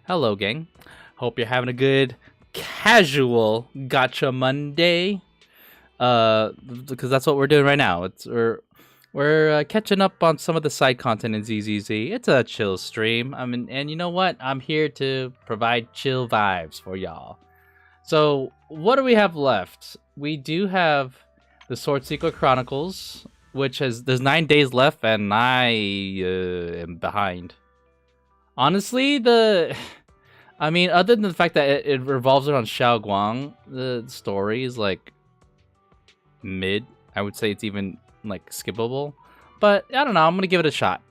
Hello, gang. Hope you're having a good casual Gacha Monday. Because that's what we're doing right now. We're catching up on some of the side content in ZZZ. It's a chill stream. And you know what? I'm here to provide chill vibes for y'all. So, what do we have left? We do have the Sword Seeker Chronicles, which there's 9 days left, and I am behind. Honestly, other than the fact that it revolves around Xiaoguang, the story is like mid. I would say it's even like skippable, but I don't know. I'm gonna give it a shot.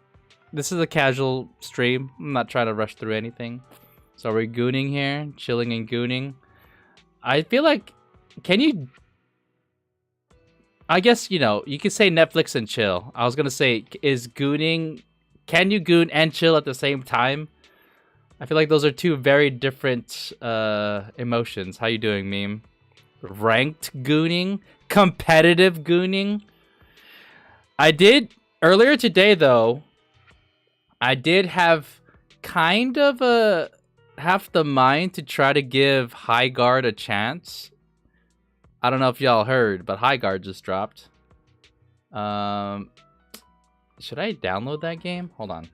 This is a casual stream. I'm not trying to rush through anything. So we're gooning here, chilling and gooning. I feel like, I guess, you could say Netflix and chill. I was gonna say, can you goon and chill at the same time? I feel like those are two very different emotions. How you doing, meme? Ranked gooning? Competitive gooning? Earlier today, though, I did have kind of half the mind to try to give High Guard a chance. I don't know if y'all heard, but High Guard just dropped. Should I download that game? Hold on.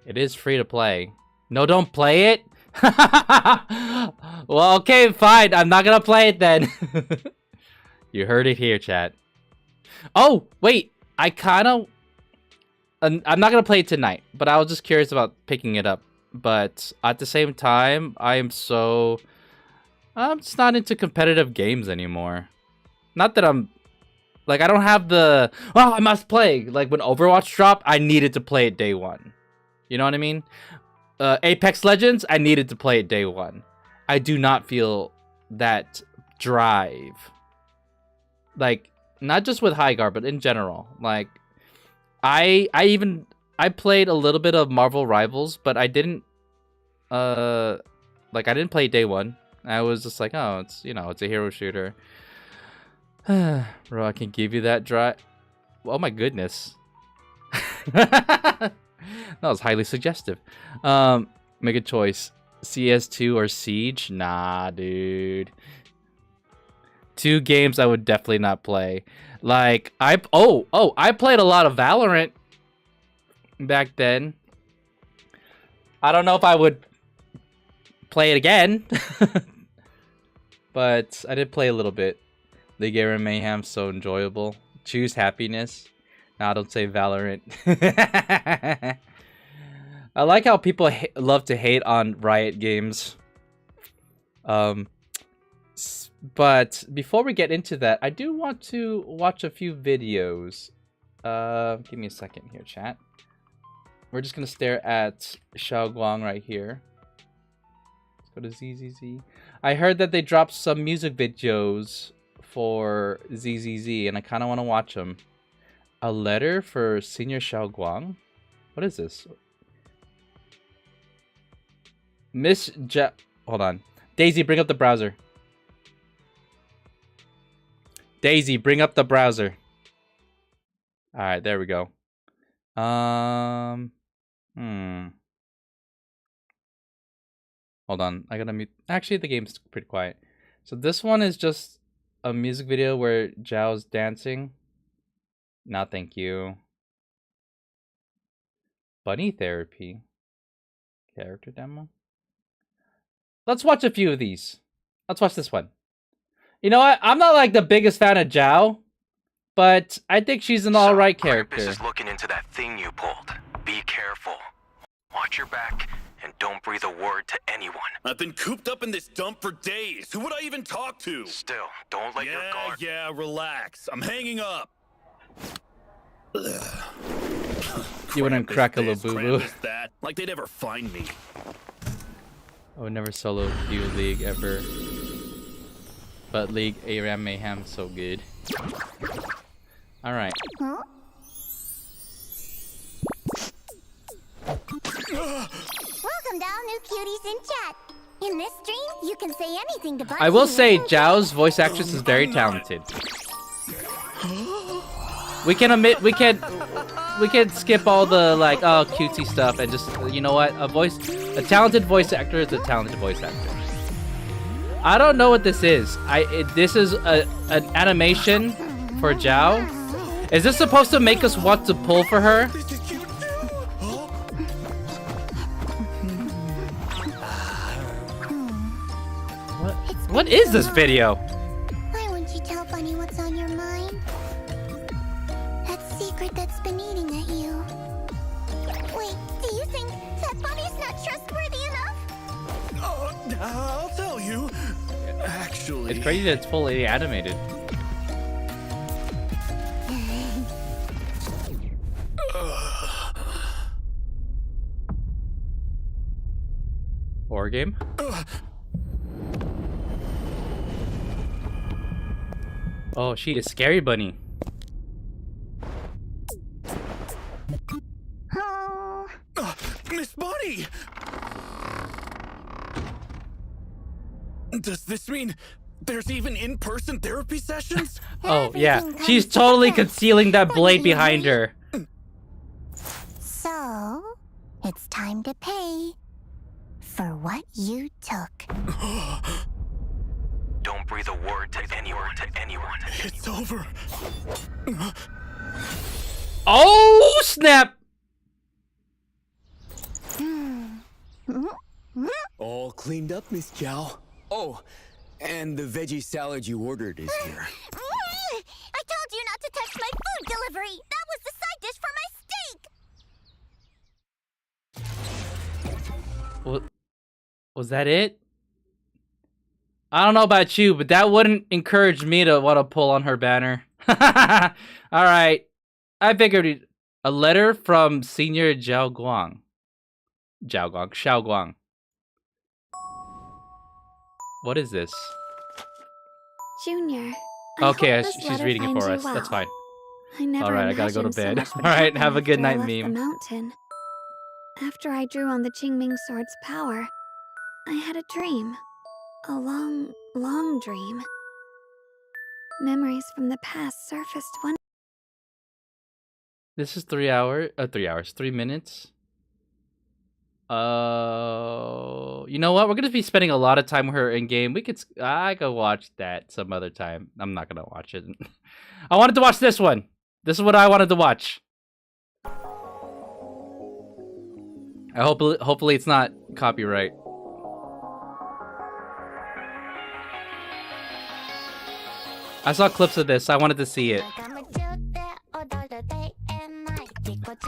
It is free to play. No, don't play it. Well, okay, fine. I'm not gonna play it then. You heard it here, chat. Oh, wait. I'm not gonna play it tonight, but I was just curious about picking it up. But at the same time, I'm just not into competitive games anymore. Not that I don't have I must play. Like when Overwatch dropped, I needed to play it day one. You know what I mean? Apex Legends, I needed to play it day one. I do not feel that drive. Like, not just with High Guard, but in general. Like, I played a little bit of Marvel Rivals, but I didn't, I didn't play day one. I was just like, oh, it's a hero shooter. Bro, I can give you that drive. Oh my goodness. That was highly suggestive. Make a choice. CS2 or Siege? Nah, dude. 2 games I would definitely not play. Like, I played a lot of Valorant back then. I don't know if I would play it again. But I did play a little bit. The Garen Mayhem, so enjoyable. Choose happiness. Nah, don't say Valorant. I like how people love to hate on Riot games. But before we get into that, I do want to watch a few videos. Give me a second here, chat. We're just gonna stare at Xiaoguang right here. Let's go to ZZZ. I heard that they dropped some music videos for ZZZ, and I kind of want to watch them. A letter for Senior Xiaoguang? What is this? Hold on. Daisy, bring up the browser. Daisy, bring up the browser. Alright, there we go. Hold on, I gotta mute. Actually, the game's pretty quiet. So this one is just a music video where Zhao's dancing. No, thank you. Bunny therapy. Character demo. Let's watch a few of these. Let's watch this one. You know what? I'm not like the biggest fan of Zhao, but I think she's an alright character. Krampus is looking into that thing you pulled. Be careful. Watch your back and don't breathe a word to anyone. I've been cooped up in this dump for days. Who would I even talk to? Still, don't let your guard... Yeah, relax. I'm hanging up. You wouldn't crack a little boo-boo. That. Like they'd ever find me. I would never solo queue League ever. But League ARAM Mayhem so good. Alright. Huh? Welcome down, new cuties in chat. In this stream, you can say anything to Bunny. I will say, Zhao's voice actress is very talented. We can skip all the like cutesy stuff and just you know what, a talented voice actor is a talented voice actor. I don't know what this is. This is an animation for Xiao. Is this supposed to make us want to pull for her? This is cute too. Oh, What is this video? Why won't you tell Bunny what's on your mind? That secret that's been eating at you. Wait, do you think that Bunny's not trustworthy enough? I'll tell you. Actually, It's crazy that it's fully animated. Horror game? Oh, she is Scary Bunny. Oh, Miss Bunny. Does this mean there's even in-person therapy sessions? Oh, yeah. everything She's comes totally together. concealing that blade Bunny, behind her. So, it's time to pay for what you took. Don't breathe a word to anyone. It's over. Oh, snap! All cleaned up, Miss Xiao. Oh, and the veggie salad you ordered is here. I told you not to touch my food delivery. That was the side dish for my steak. Was that it? I don't know about you, but that wouldn't encourage me to want to pull on her banner. Alright. I figured a letter from Senior Xiaoguang. Xiaoguang. What is this? Junior. Okay, she's reading it for us. That's fine. I never Alright, I gotta go to imagined bed. so much would Alright, happen have a good after I night, left meme. The mountain. After I drew on the Qingming sword's power, I had a dream. A long, long dream. Memories from the past surfaced one. This is 3 hours. 3 minutes. You know what? We're gonna be spending a lot of time with her in game. I could watch that some other time. I'm not gonna watch it. I wanted to watch this one. This is what I wanted to watch. Hopefully it's not copyright. I saw clips of this. I wanted to see it.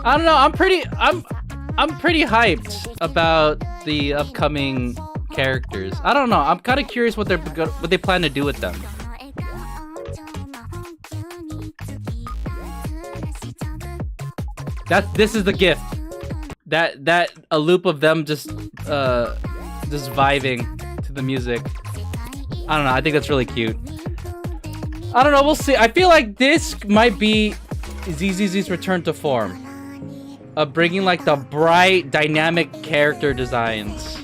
I don't know. I'm pretty hyped about the upcoming characters. I don't know. I'm kind of curious what they plan to do with them. This is the gift. That a loop of them just vibing to the music. I don't know. I think that's really cute. I don't know. We'll see. I feel like this might be ZZZ's return to form. Of bringing like the bright, dynamic character designs.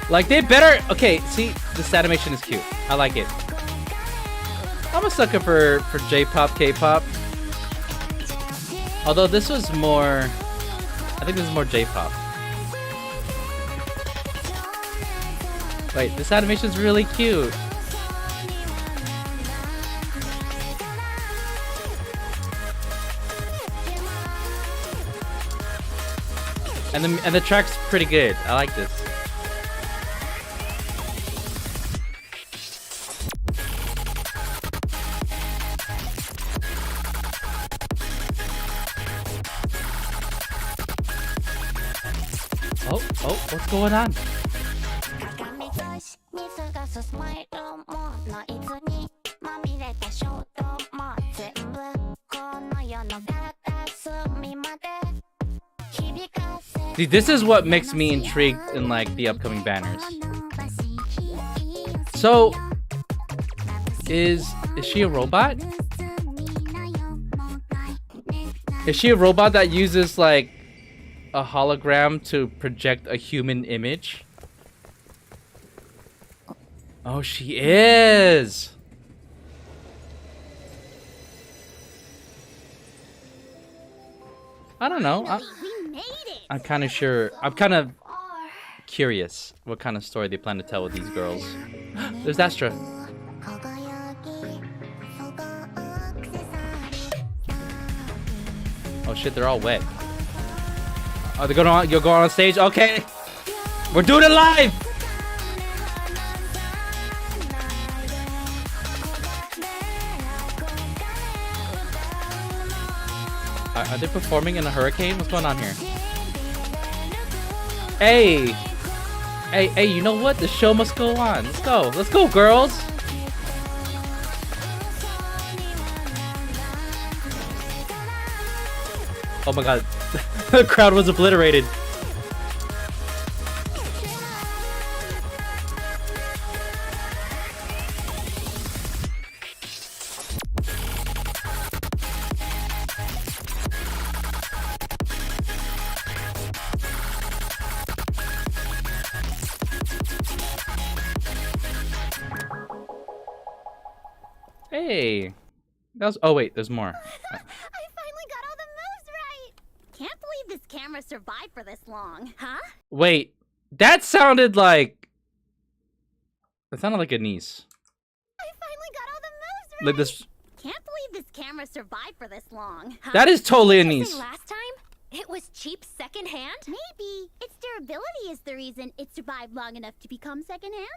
Like they better. Okay, see, this animation is cute. I like it. I'm a sucker for J-pop, K-pop. Although this was more, I think this is more J-pop. Wait, this animation is really cute. And the track's pretty good. I like this. Oh, what's going on? See, this is what makes me intrigued in like the upcoming banners. So, is she a robot? Is she a robot that uses like a hologram to project a human image? Oh, she is. I don't know. We made it. I'm kind of sure. I'm kind of curious what kind of story they plan to tell with these girls. There's Astra. Oh shit, they're all wet. Oh, they're going on. You're going on stage. Okay, we're doing it live. Are they performing in a hurricane? What's going on here? Hey! Hey, you know what? The show must go on. Let's go. Let's go, girls! Oh my god. The crowd was obliterated. Hey, that was. Oh wait, there's more. I finally got all the moves right. Can't believe this camera survived for this long, huh? Wait, that sounded like. That sounded like a niece. I finally got all the moves right. Like this. Can't believe this camera survived for this long, huh? That is totally a Did you niece. say last time it was cheap secondhand? Maybe its durability is the reason it survived long enough to become secondhand.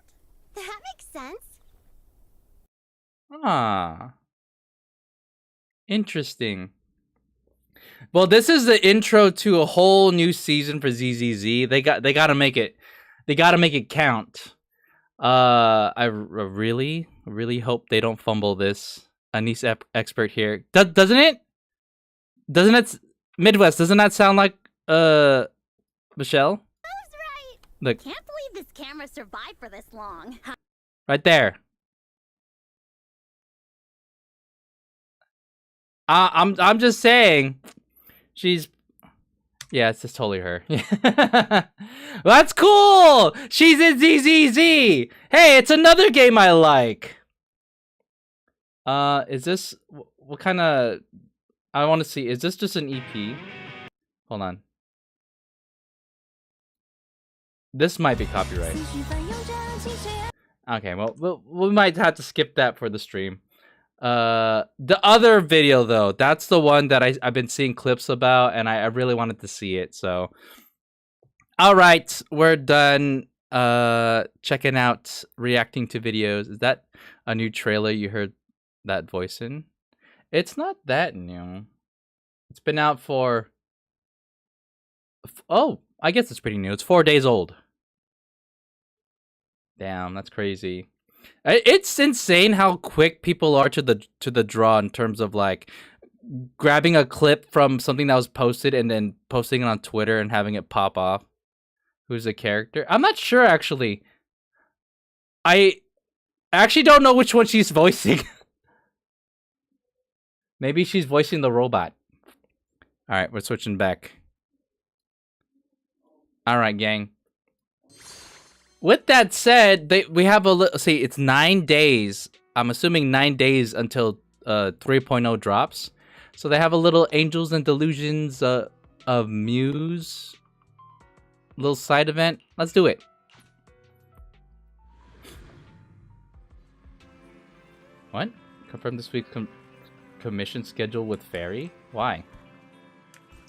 That makes sense. Ah, interesting. Well, this is the intro to a whole new season for ZZZ. They gotta make it. They gotta make it count. I really hope they don't fumble this. A niece expert here. Doesn't it? Doesn't it? Midwest. Doesn't that sound like Michelle? Moves right. Look. Can't believe this camera survived for this long. Huh? Right there. I'm just saying, she's, yeah, it's just totally her. That's cool. She's in ZZZ. Hey, it's another game I like. Is this what kind of? I want to see. Is this just an EP? Hold on. This might be copyright. Okay, well, we might have to skip that for the stream. The other video though, that's the one that I've been seeing clips about, and I really wanted to see it. So, all right, we're done. Checking out, reacting to videos. Is that a new trailer you heard that voice in? It's not that new. It's been out for. Oh, I guess it's pretty new. It's 4 days old. Damn, that's crazy. It's insane how quick people are to the draw in terms of like grabbing a clip from something that was posted and then posting it on Twitter and having it pop off. Who's the character? I'm not sure actually. I actually don't know which one she's voicing. Maybe she's voicing the robot. All right, we're switching back. All right, gang. With that said, we have a see. It's 9 days. I'm assuming 9 days until 3.0 drops. So they have a little Angels and Delusions of Muse little side event. Let's do it. What? Confirm this week's commission schedule with Fairy? Why?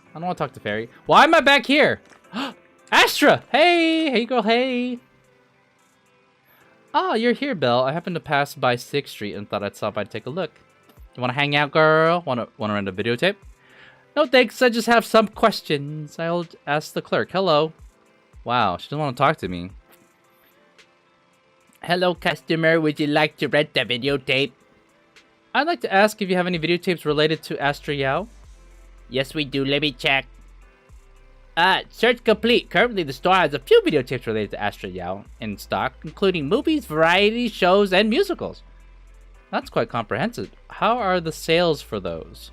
I don't want to talk to Fairy. Why am I back here? Astra! Hey girl, hey! Oh, you're here, Belle. I happened to pass by 6th Street and thought I'd stop by to take a look. You want to hang out, girl? Want to rent a videotape? No thanks, I just have some questions. I'll ask the clerk. Hello. Wow, she doesn't want to talk to me. Hello, customer. Would you like to rent a videotape? I'd like to ask if you have any videotapes related to Astra Yao. Yes, we do. Let me check. Search complete. Currently, the store has a few videotapes related to Astra Yao in stock, including movies, variety shows, and musicals. That's quite comprehensive. How are the sales for those?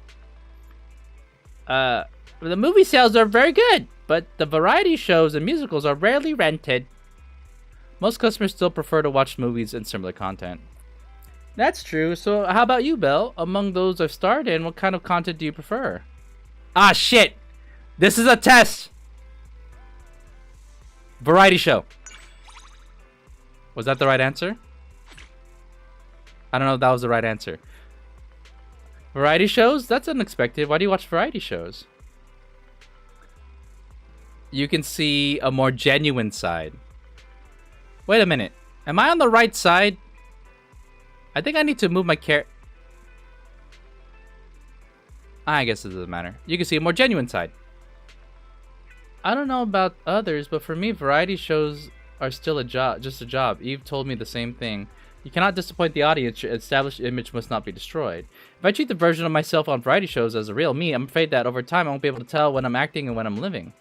The movie sales are very good, but the variety shows and musicals are rarely rented. Most customers still prefer to watch movies and similar content. That's true. So how about you, Belle? Among those I've starred in, what kind of content do you prefer? Ah, shit! This is a test! Variety show. Was that the right answer? I don't know if that was the right answer. Variety shows? That's unexpected. Why do you watch variety shows? You can see a more genuine side. Wait a minute. Am I on the right side? I think I need to move my I guess it doesn't matter. You can see a more genuine side. I don't know about others, but for me, variety shows are still a job, just a job. Eve told me the same thing. You cannot disappoint the audience. Your established image must not be destroyed. If I treat the version of myself on variety shows as a real me, I'm afraid that over time I won't be able to tell when I'm acting and when I'm living.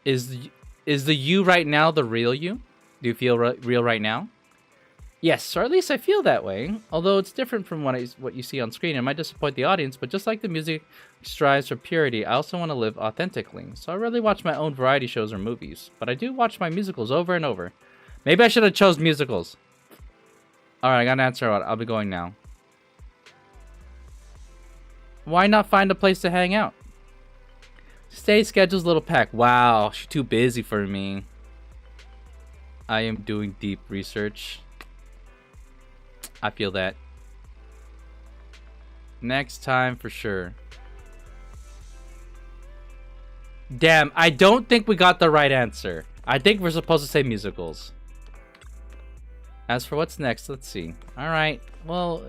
Is the you right now the real you? Do you feel real right now? Yes, or at least I feel that way. Although it's different from what you see on screen. It might disappoint the audience, but just like the music strives for purity, I also want to live authentically. So I rarely watch my own variety shows or movies, but I do watch my musicals over and over. Maybe I should have chose musicals. Alright, I got an answer. I'll be going now. Why not find a place to hang out? Today's schedule's a little packed. Wow, she's too busy for me. I am doing deep research. I feel that. Next time for sure. Damn, I don't think we got the right answer. I think we're supposed to say musicals. As for what's next, let's see. Alright, well,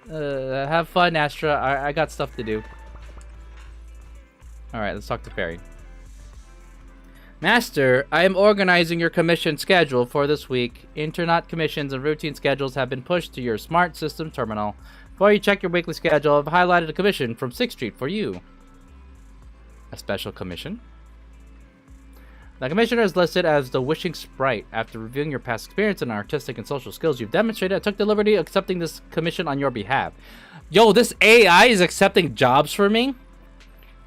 have fun, Astra. I got stuff to do. Alright, let's talk to Fairy. Master, I am organizing your commission schedule for this week. Internat commissions and routine schedules have been pushed to your smart system terminal. Before you check your weekly schedule, I've highlighted a commission from 6th Street for you. A special commission? The commissioner is listed as the Wishing Sprite. After reviewing your past experience and artistic and social skills you've demonstrated, I took the liberty of accepting this commission on your behalf. Yo, this AI is accepting jobs for me?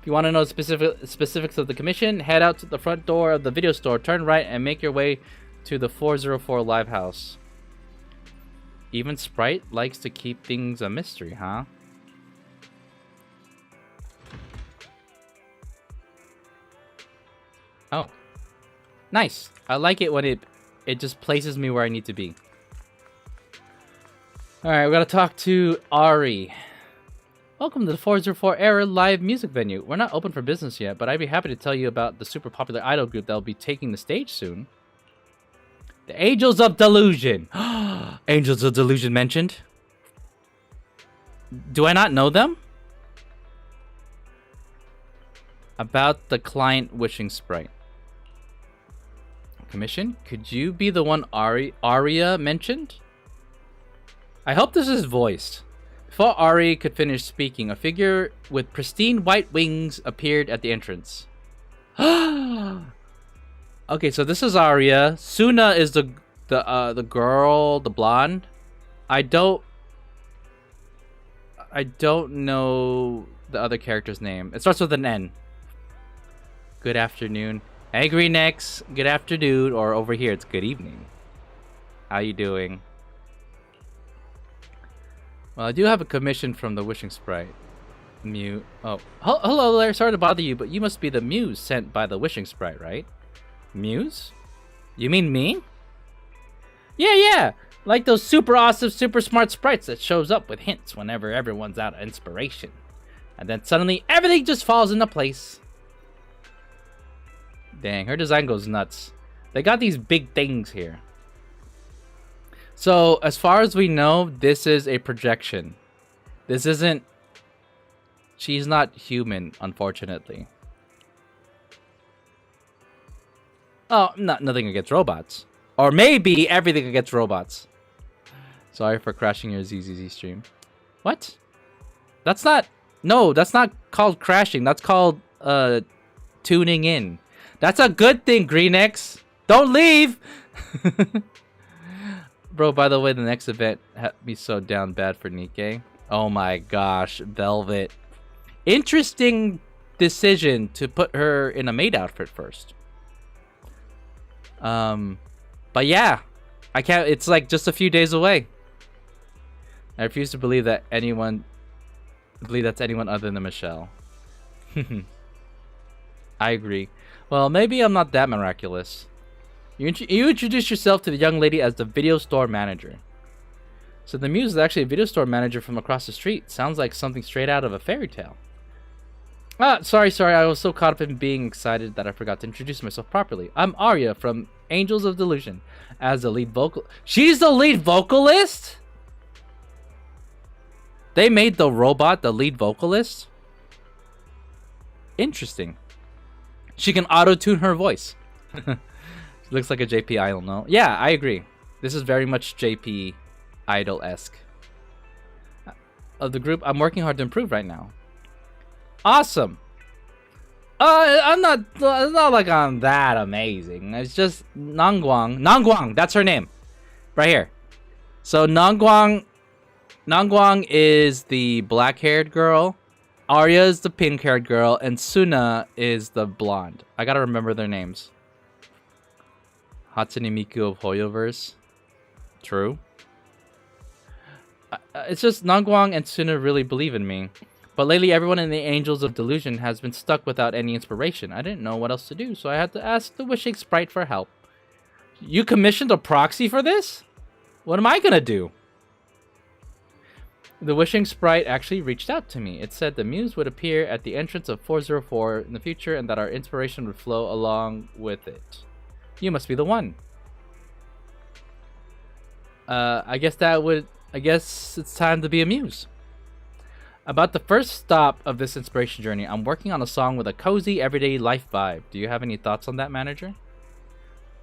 If you want to know specifics of the commission, head out to the front door of the video store, turn right, and make your way to the 404 Live House. Even Sprite likes to keep things a mystery, huh? Oh. Nice. I like it when it just places me where I need to be. Alright, we gotta talk to Ari. Welcome to the 404 Era live music venue. We're not open for business yet, but I'd be happy to tell you about the super popular idol group that will be taking the stage soon. The Angels of Delusion. Angels of Delusion mentioned. Do I not know them? About the client Wishing Sprite. Commission? Could you be the one Aria mentioned? I hope this is voiced. Before Ari could finish speaking, a figure with pristine white wings appeared at the entrance. Okay, so this is Aria. Suna is the girl, the blonde. I don't know the other character's name. It starts with an N. Good afternoon. Hey, Greenex. Good afternoon, or over here it's good evening. How you doing? Well, I do have a commission from the Wishing Sprite. Mew. Oh, hello there. Sorry to bother you, but you must be the muse sent by the Wishing Sprite, right? Muse? You mean me? Yeah. Like those super awesome, super smart sprites that shows up with hints whenever everyone's out of inspiration. And then suddenly everything just falls into place. Dang, her design goes nuts. They got these big things here. So, as far as we know, this is a projection. This isn't... She's not human, unfortunately. Oh, nothing against robots. Or maybe everything against robots. Sorry for crashing your ZZZ stream. What? That's not... No, that's not called crashing. That's called, tuning in. That's a good thing, Greenex. Don't leave! Bro, by the way, the next event had me so down bad for Nikkei. Oh my gosh, Velvet. Interesting decision to put her in a maid outfit first. But yeah, I can't. It's like just a few days away. I refuse to believe that anyone that's anyone other than Michelle. I agree. Well, maybe I'm not that miraculous. You introduce yourself to the young lady as the video store manager. So the muse is actually a video store manager from across the street. Sounds like something straight out of a fairy tale. Sorry. I was so caught up in being excited that I forgot to introduce myself properly. I'm Arya from Angels of Delusion as the lead vocal. She's the lead vocalist? They made the robot the lead vocalist? Interesting. She can auto-tune her voice. Looks like a JP Idol, no? Yeah, I agree. This is very much JP Idol-esque. Of the group, I'm working hard to improve right now. Awesome. It's not like I'm that amazing. It's just Xiaoguang, that's her name. Right here. So Xiaoguang is the black-haired girl. Arya is the pink-haired girl, and Suna is the blonde. I gotta remember their names. Hatsune Miku of Hoyoverse. True. It's just Xiaoguang and Suna really believe in me. But lately, everyone in the Angels of Delusion has been stuck without any inspiration. I didn't know what else to do, so I had to ask the Wishing Sprite for help. You commissioned a proxy for this? What am I gonna do? The Wishing Sprite actually reached out to me. It said the muse would appear at the entrance of 404 in the future and that our inspiration would flow along with it. You must be the one. I guess it's time to be a muse. About the first stop of this inspiration journey, I'm working on a song with a cozy everyday life vibe. Do you have any thoughts on that, manager?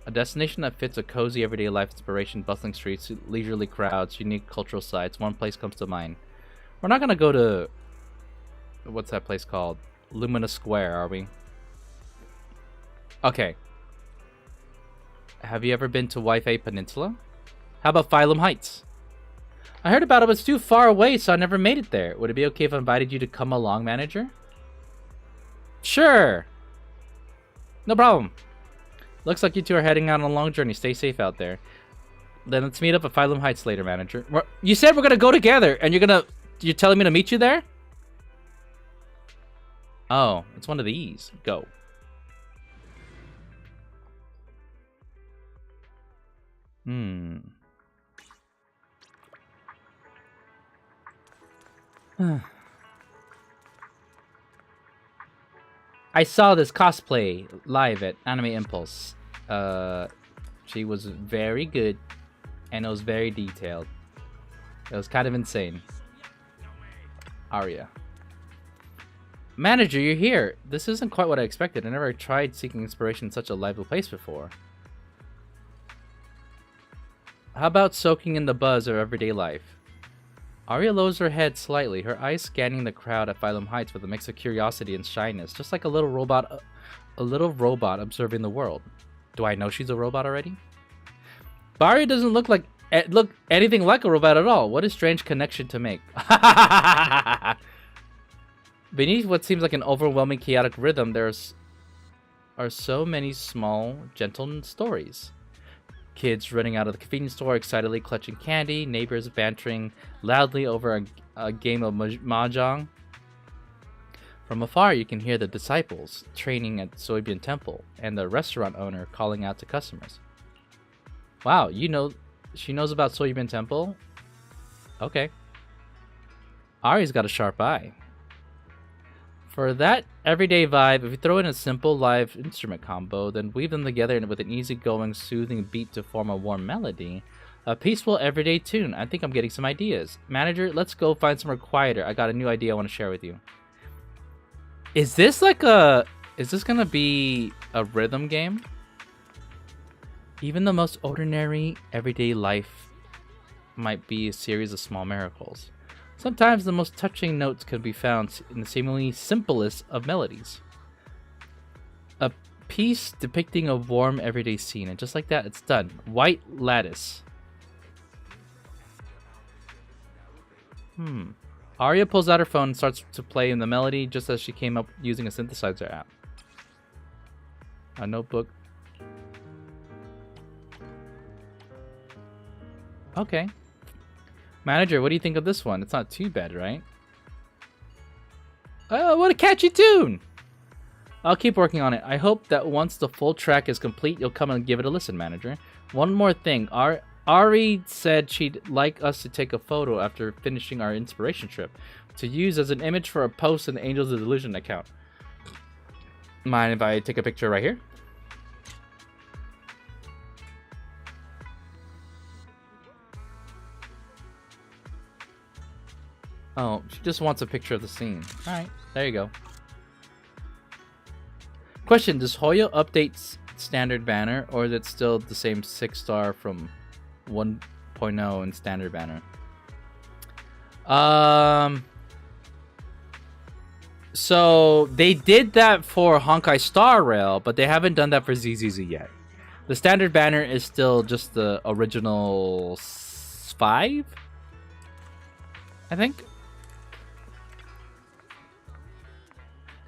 A destination that fits a cozy everyday life inspiration, bustling streets, leisurely crowds, unique cultural sites. One place comes to mind. We're not gonna go to... What's that place called? Lumina Square, are we? Okay. Have you ever been to Wi-Fi Peninsula? How about Phylum Heights? I heard about it, but it's too far away, so I never made it there. Would it be okay if I invited you to come along, manager? Sure. No problem. Looks like you two are heading out on a long journey. Stay safe out there. Then let's meet up at Phylum Heights later, manager. You said we're gonna go together, and you're telling me to meet you there? Oh, it's one of these. Go. I saw this cosplay live at Anime Impulse. She was very good, and it was very detailed. It was kind of insane. Arya. Manager, you're here. This isn't quite what I expected. I never tried seeking inspiration in such a lively place before. How about soaking in the buzz of everyday life? Arya lowers her head slightly, her eyes scanning the crowd at Phylum Heights with a mix of curiosity and shyness, just like a little robot observing the world. Do I know she's a robot already? Arya doesn't look anything like a robot at all. What a strange connection to make. Beneath what seems like an overwhelming chaotic rhythm, are so many small, gentle stories. Kids running out of the convenience store excitedly clutching candy, neighbors bantering loudly over a game of mahjong. From afar, you can hear the disciples training at Soybean Temple and the restaurant owner calling out to customers. Wow, she knows about Soybean Temple? Okay. Ari's got a sharp eye. For that everyday vibe, if you throw in a simple live instrument combo, then weave them together with an easygoing, soothing beat to form a warm melody, a peaceful everyday tune. I think I'm getting some ideas. Manager, let's go find somewhere quieter. I got a new idea I want to share with you. Is this gonna be a rhythm game? Even the most ordinary everyday life might be a series of small miracles. Sometimes the most touching notes can be found in the seemingly simplest of melodies. A piece depicting a warm everyday scene, and just like that, it's done. White lattice. Arya pulls out her phone and starts to play in the melody just as she came up using a synthesizer app. A notebook. Okay. Manager, what do you think of this one? It's not too bad, right? Oh, what a catchy tune! I'll keep working on it. I hope that once the full track is complete, you'll come and give it a listen, Manager. One more thing. Ari said she'd like us to take a photo after finishing our inspiration trip to use as an image for a post in the Angels of Delusion account. Mind if I take a picture right here? Oh, she just wants a picture of the scene. Alright, there you go. Question, does Hoyo update standard banner, or is it still the same 6-star from 1.0 in standard banner? So they did that for Honkai Star Rail, but they haven't done that for ZZZ yet. The standard banner is still just the original 5, I think.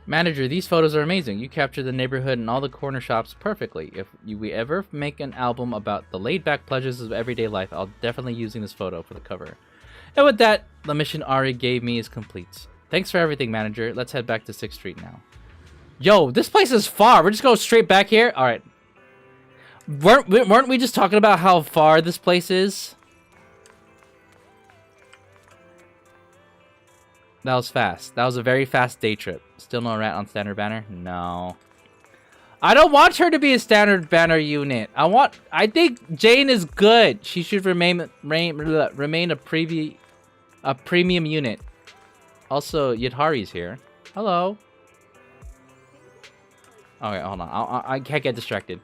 Manager, these photos are amazing. You captured the neighborhood and all the corner shops perfectly. If we ever make an album about the laid-back pleasures of everyday life, I'll definitely using this photo for the cover. And with that, the mission Ari gave me is complete. Thanks for everything, Manager. Let's head back to 6th Street now. Yo, this place is far. We're just going straight back here? Alright. Weren't we just talking about how far this place is? That was fast. That was a very fast day trip. Still no rat on standard banner? No. I don't want her to be a standard banner unit. I think Jane is good. She should remain a premium unit. Also, Yadhari's here. Hello. Okay, hold on. I can't get distracted.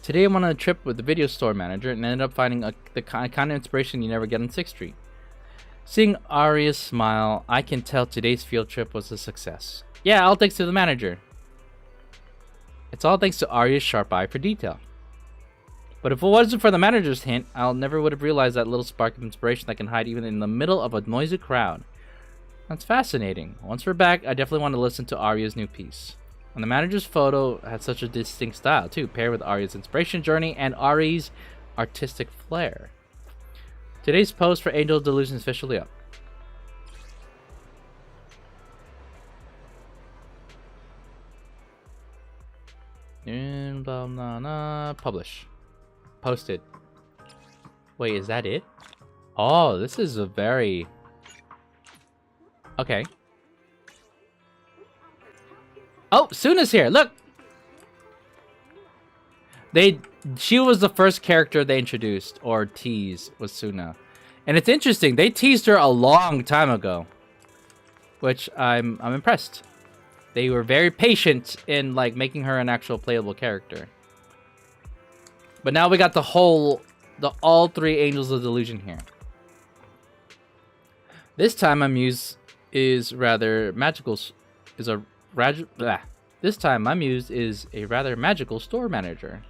Today I'm on a trip with the video store manager and ended up finding the kind of inspiration you never get on 6th Street. Seeing Arya's smile, I can tell today's field trip was a success. Yeah, all thanks to the manager. It's all thanks to Arya's sharp eye for detail. But if it wasn't for the manager's hint, I'll never would have realized that little spark of inspiration that can hide even in the middle of a noisy crowd. That's fascinating. Once we're back, I definitely want to listen to Arya's new piece. And the manager's photo had such a distinct style too, paired with Arya's inspiration journey and Ari's artistic flair. Today's post for Angels of Delusion is officially up. And blah, blah, blah. Publish. Posted. Wait, is that it? Oh, this is a very... Okay. Oh, Suna's here. Look! She was the first character they introduced, or teased, was Suna. And it's interesting, they teased her a long time ago. Which I'm impressed. They were very patient in like making her an actual playable character. But now we got all 3 Angels of Delusion here. This time my muse is rather magical This time my muse is a rather magical store manager.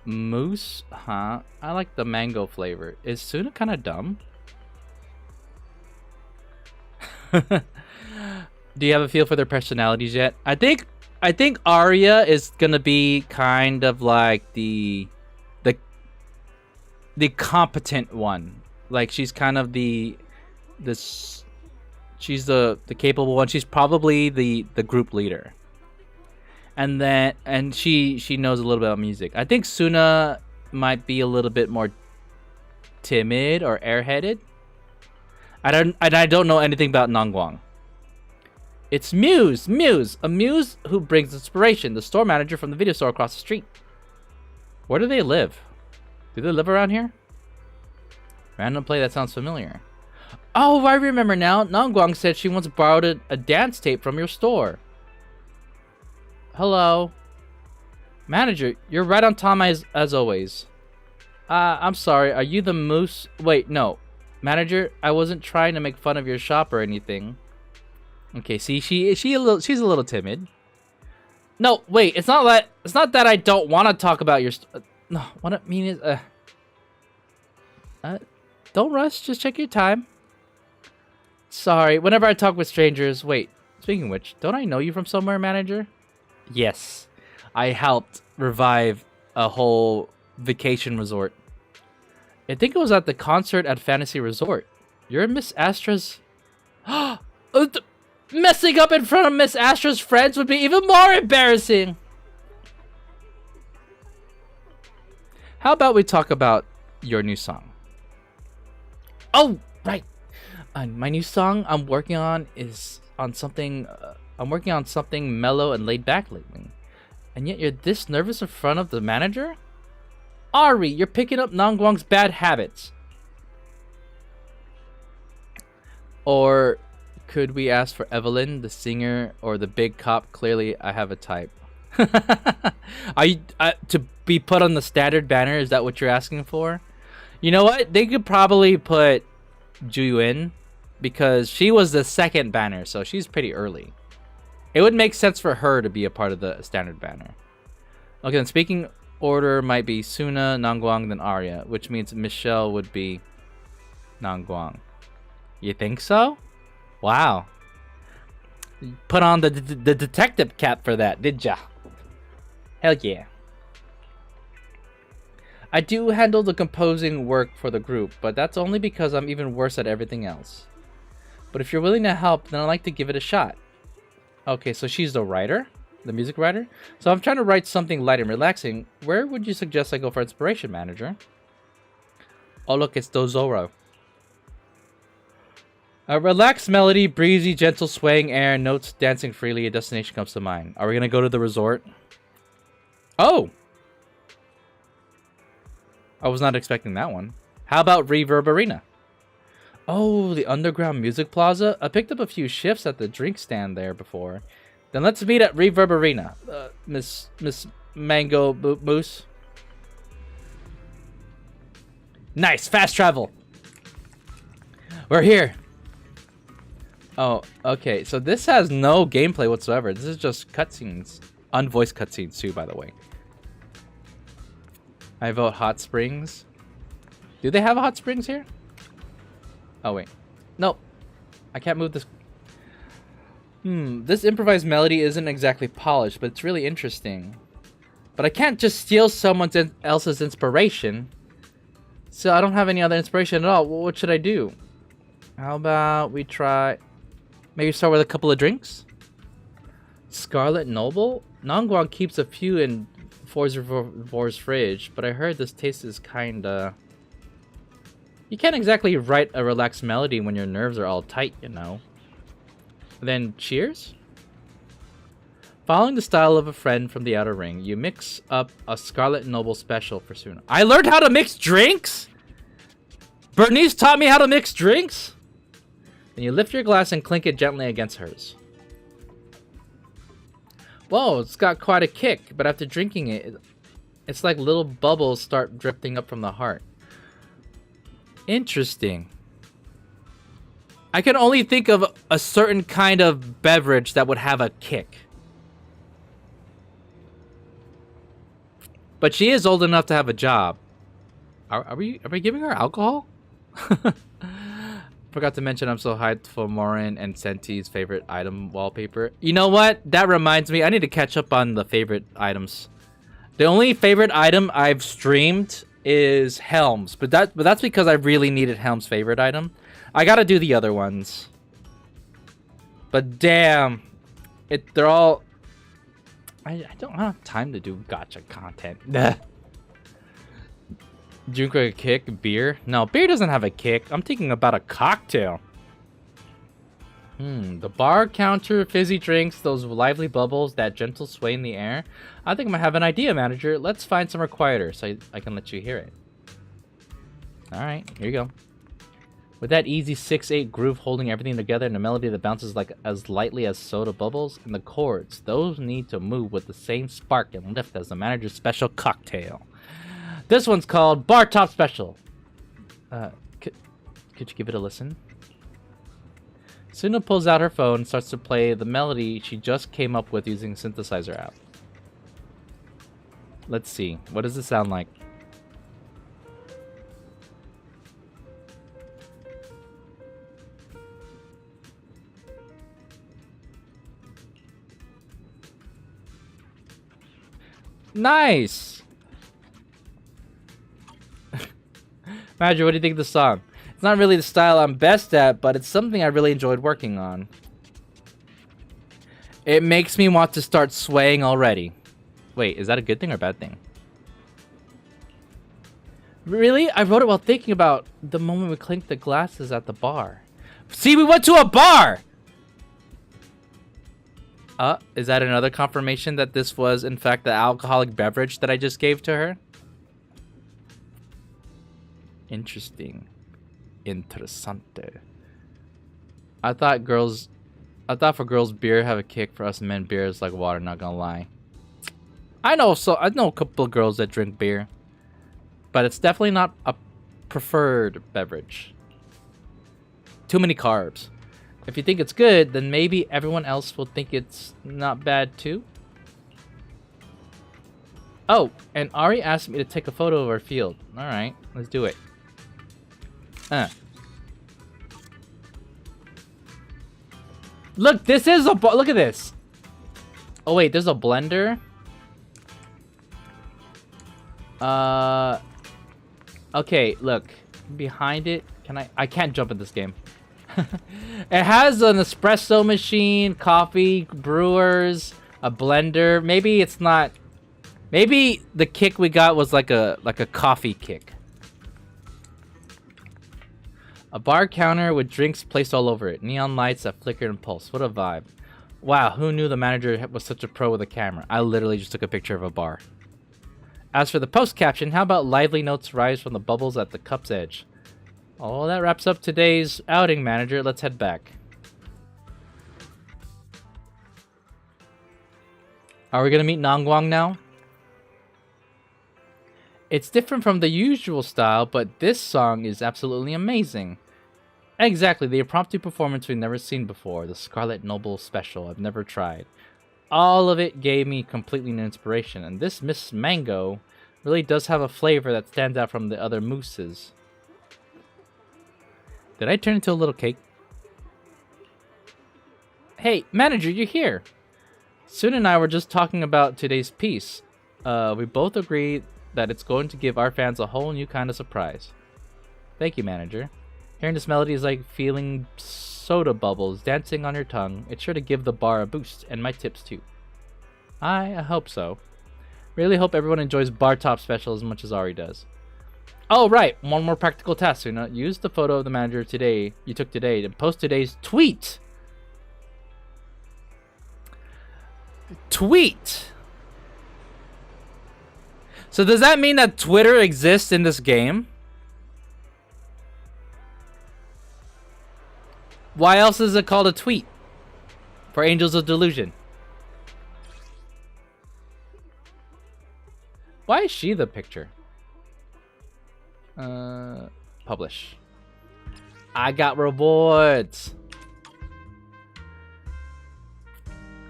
Mousse, huh? I like the mango flavor. Is Suna kind of dumb? Do you have a feel for their personalities yet? I think Arya is gonna be kind of like the competent one. Like she's kind of she's the capable one. She's probably the group leader. And she knows a little bit about music. I think Suna might be a little bit more timid or airheaded. I don't know anything about Xiaoguang. It's Muse, a muse who brings inspiration, the store manager from the video store across the street. Where do they live? Do they live around here? Random play that sounds familiar. Oh, I remember now. Xiaoguang said she once borrowed a dance tape from your store. Hello. Manager, you're right on time as always. I'm sorry, are you the moose? Wait, no. Manager, I wasn't trying to make fun of your shop or anything. Okay, see, she's a little timid. No, wait, it's not that I don't want to talk about your no, what I mean is don't rush, just check your time. Sorry, whenever I talk with strangers, wait, speaking of which, don't I know you from somewhere, Manager? Yes, I helped revive a whole vacation resort. I think it was at the concert at Fantasy Resort. You're Miss Astra's... Messing up in front of Miss Astra's friends would be even more embarrassing. How about we talk about your new song? Oh, right. My new song I'm working on is on something... I'm working on something mellow and laid back lately. And yet you're this nervous in front of the manager? Ari, you're picking up Xiaoguang's bad habits. Or could we ask for Evelyn, the singer, or the big cop? Clearly, I have a type. Are you to be put on the standard banner? Is that what you're asking for? You know what? They could probably put Juyuin because she was the second banner, so she's pretty early. It would make sense for her to be a part of the standard banner. Okay, then speaking order might be Suna, Xiaoguang, then Arya, which means Michelle would be Xiaoguang. You think so? Wow. Put on the detective cap for that, did ya? Hell yeah. I do handle the composing work for the group, but that's only because I'm even worse at everything else. But if you're willing to help, then I'd like to give it a shot. Okay, so she's the writer? The music writer? So I'm trying to write something light and relaxing. Where would you suggest I go for inspiration, manager? Oh look, it's Dozoro. A relaxed melody, breezy, gentle swaying air, notes dancing freely, a destination comes to mind. Are we gonna go to the resort? Oh! I was not expecting that one. How about Reverb Arena? Oh, the underground music plaza? I picked up a few shifts at the drink stand there before. Then let's meet at Reverb Arena, Miss Mango Moose. Nice, fast travel. We're here. Oh, okay. So this has no gameplay whatsoever. This is just cutscenes. Unvoiced cutscenes too, by the way. I vote Hot Springs. Do they have a Hot Springs here? Oh, wait. Nope. I can't move this. This improvised melody isn't exactly polished, but it's really interesting. But I can't just steal someone else's inspiration. So I don't have any other inspiration at all. Well, what should I do? How about we try... Maybe start with a couple of drinks? Scarlet Noble? Xiaoguang keeps a few in Vor's fridge, but I heard this taste is kinda... You can't exactly write a relaxed melody when your nerves are all tight, you know. Then, cheers? Following the style of a friend from the outer ring, you mix up a Scarlet Noble special for Suna. I learned how to mix drinks?! Bernice taught me how to mix drinks?! Then you lift your glass and clink it gently against hers. Whoa, it's got quite a kick, but after drinking it, it's like little bubbles start drifting up from the heart. Interesting. I can only think of a certain kind of beverage that would have a kick. But she is old enough to have a job. Are we giving her alcohol? Forgot to mention I'm so hyped for Morin and Senti's favorite item wallpaper. You know what? That reminds me. I need to catch up on the favorite items. The only favorite item I've streamed is Helm's, but that's because I really needed Helm's favorite item. I gotta do the other ones. But damn, they're all. I don't have time to do gacha content. Drink a kick, beer? No, beer doesn't have a kick. I'm thinking about a cocktail. The bar counter, fizzy drinks, those lively bubbles, that gentle sway in the air. I think I might have an idea, manager. Let's find somewhere quieter so I can let you hear it. Alright, here you go. With that easy 6/8 groove holding everything together and a melody that bounces like as lightly as soda bubbles, and the chords, those need to move with the same spark and lift as the manager's special cocktail. This one's called Bar Top Special. Could you give it a listen? Suna pulls out her phone and starts to play the melody she just came up with using synthesizer app. Let's see. What does it sound like? Nice! Manager, what do you think of the song? It's not really the style I'm best at, but it's something I really enjoyed working on. It makes me want to start swaying already. Wait, is that a good thing or a bad thing? Really? I wrote it while thinking about the moment we clinked the glasses at the bar. See, we went to a bar! Is that another confirmation that this was, in fact, the alcoholic beverage that I just gave to her? Interesting. Interessante. I thought for girls beer have a kick. For us men beer is like water, not gonna lie. I know a couple of girls that drink beer. But it's definitely not a preferred beverage. Too many carbs. If you think it's good, then maybe everyone else will think it's not bad too. Oh, and Ari asked me to take a photo of our field. Alright, let's do it. Look, this is a look at this. Oh wait, there's a blender. Okay, look. Behind it, I can't jump in this game. It has an espresso machine, coffee brewers, a blender. Maybe it's not. Maybe the kick we got was like a coffee kick. A bar counter with drinks placed all over it. Neon lights that flickered and pulsed. What a vibe. Wow, who knew the manager was such a pro with a camera? I literally just took a picture of a bar. As for the post caption, how about lively notes rise from the bubbles at the cup's edge? Oh, that wraps up today's outing, manager. Let's head back. Are we gonna meet Xiaoguang now? It's different from the usual style, but this song is absolutely amazing. Exactly, the impromptu performance we've never seen before. The Scarlet Noble special I've never tried. All of it gave me completely new inspiration, and this Miss Mango really does have a flavor that stands out from the other mousses. Did I turn into a little cake? Hey, manager, you're here! Soon and I were just talking about today's piece. We both agreed that it's going to give our fans a whole new kind of surprise. Thank you, manager. Hearing this melody is like feeling soda bubbles dancing on your tongue. It's sure to give the bar a boost, and my tips too. I hope so. Really hope everyone enjoys Bar Top Special as much as Ari does. Oh, right. One more practical task. Use the photo of the manager you took today to post today's tweet. Tweet. So does that mean that Twitter exists in this game? Why else is it called a tweet? For Angels of Delusion. Why is she the picture? Publish. I got rewards.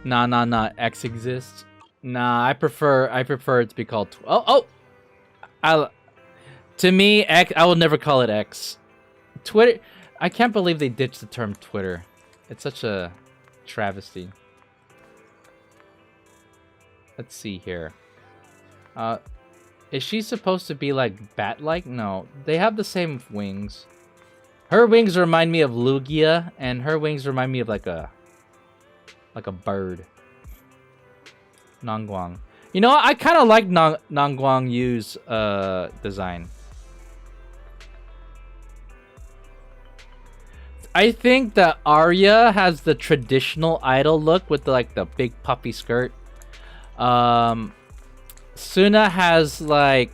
Nah. X exists. Nah, I prefer it to be called. To me, X. I will never call it X. Twitter. I can't believe they ditched the term Twitter. It's such a travesty. Let's see here. Is she supposed to be like bat-like? No, they have the same wings. Her wings remind me of Lugia, and her wings remind me of like a bird. Xiaoguang. You know, I kind of like Xiaoguang Yu's design. I think that Arya has the traditional idol look with the big puffy skirt. Suna has like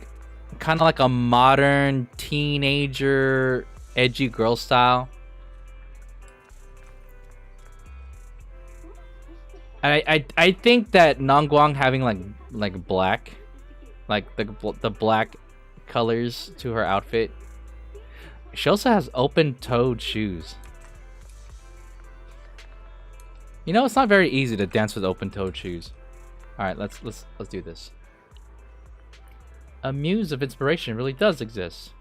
kind of like a modern teenager edgy girl style. I think that Xiaoguang having like black, like the black colors to her outfit. She also has open-toed shoes. You know, it's not very easy to dance with open-toed shoes. All right, let's do this. A muse of inspiration really does exist.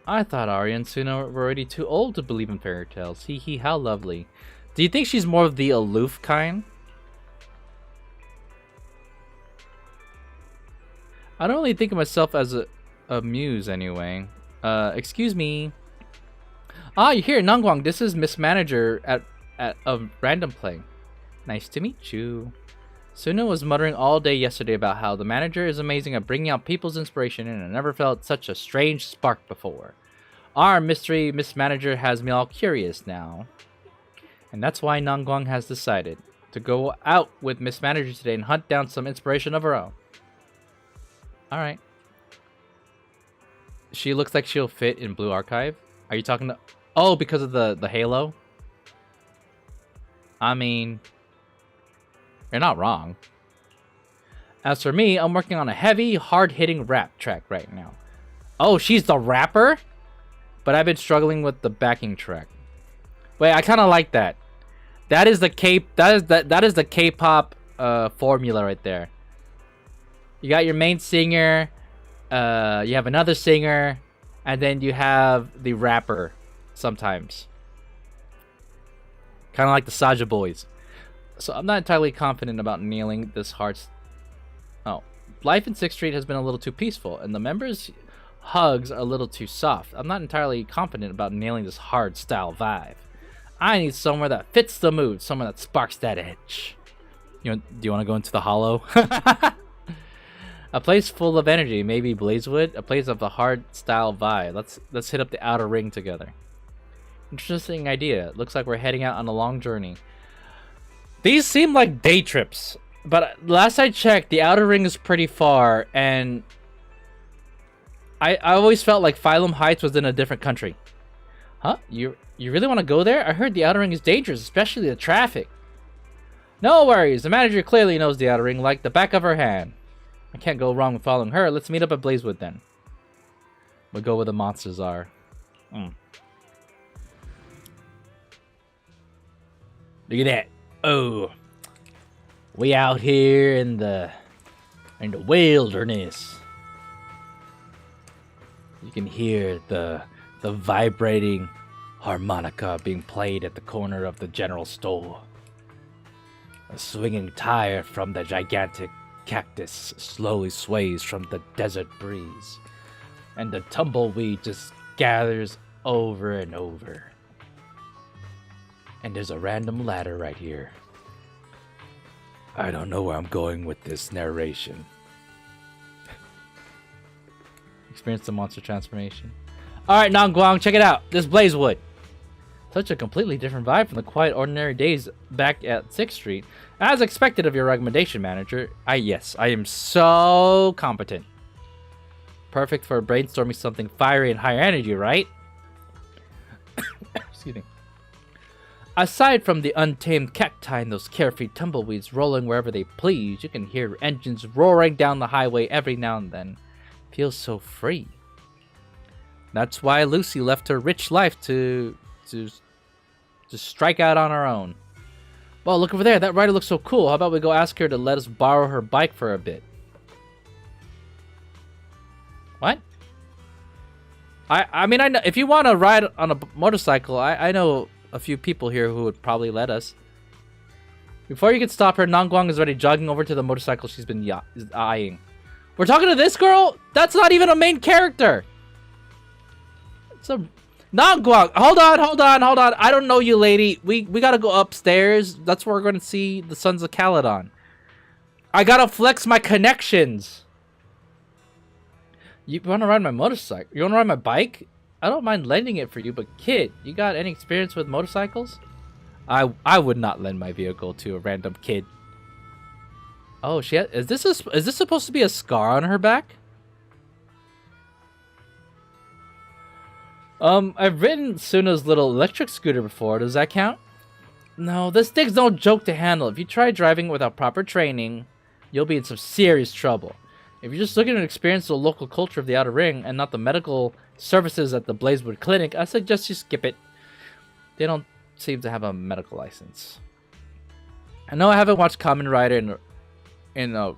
I thought Arya and Suna were already too old to believe in fairy tales. Hee hee, how lovely. Do you think she's more of the aloof kind? I don't really think of myself as a muse anyway. Excuse me. Ah, you're here, Xiaoguang. This is Miss Manager at a random play. Nice to meet you. Suna was muttering all day yesterday about how the manager is amazing at bringing out people's inspiration, and I never felt such a strange spark before. Our mystery Miss Manager has me all curious now. And that's why Xiaoguang has decided to go out with Miss Manager today and hunt down some inspiration of her own. Alright. She looks like she'll fit in Blue Archive. Are you talking to... Oh, because of the halo? I mean... You're not wrong. As for me, I'm working on a heavy, hard-hitting rap track right now. Oh, she's the rapper? But I've been struggling with the backing track. Wait, I kind of like that. That is the K-pop formula right there. You got your main singer, you have another singer, and then you have the rapper sometimes. Kind of like the Saja Boys. So I'm not entirely confident about nailing this hard... Oh. Life in 6th Street has been a little too peaceful, and the members' hugs are a little too soft. I'm not entirely confident about nailing this hard style vibe. I need somewhere that fits the mood, somewhere that sparks that edge. Do you want to go into the hollow? A place full of energy, maybe Blazewood, a place of a hard style vibe. Let's hit up the outer ring together. Interesting idea. Looks like we're heading out on a long journey. These seem like day trips, but last I checked, the outer ring is pretty far, and I always felt like Phylum Heights was in a different country. Huh? You really want to go there? I heard the outer ring is dangerous, especially the traffic. No worries. The manager clearly knows the outer ring like the back of her hand. I can't go wrong with following her. Let's meet up at Blazewood then. We'll go where the monsters are. Look at that. Oh. We out here in the wilderness. You can hear the vibrating harmonica being played at the corner of the general store. A swinging tire from the gigantic cactus slowly sways from the desert breeze, and the tumbleweed just gathers over and over. And there's a random ladder right here. I don't know where I'm going with this narration. Experience the monster transformation. Alright, Xiaoguang, check it out. This Blazewood. Such a completely different vibe from the quiet, ordinary days back at 6th Street. As expected of your recommendation, manager. Yes, I am so competent. Perfect for brainstorming something fiery and higher energy, right? Excuse me. Aside from the untamed cacti and those carefree tumbleweeds rolling wherever they please, you can hear engines roaring down the highway every now and then. Feels so free. That's why Lucy left her rich life to strike out on her own. Well, look over there. That rider looks so cool. How about we go ask her to let us borrow her bike for a bit? What? I mean, I know if you want to ride on a motorcycle, I know a few people here who would probably let us. Before you can stop her, Xiaoguang is already jogging over to the motorcycle she's been eyeing. We're talking to this girl? That's not even a main character. It's a... Xiaoguang, hold on. I don't know you, lady. We gotta go upstairs. That's where we're gonna see the Sons of Caledon. I gotta flex my connections. You wanna ride my motorcycle? You wanna ride my bike? I don't mind lending it for you, but kid, you got any experience with motorcycles? I would not lend my vehicle to a random kid. Oh, is this supposed to be a scar on her back? I've ridden Suna's little electric scooter before. Does that count? No, this thing's no joke to handle. If you try driving without proper training, you'll be in some serious trouble. If you're just looking to experience the local culture of the Outer Ring and not the medical services at the Blazewood Clinic, I suggest you skip it. They don't seem to have a medical license. I know I haven't watched Kamen Rider in a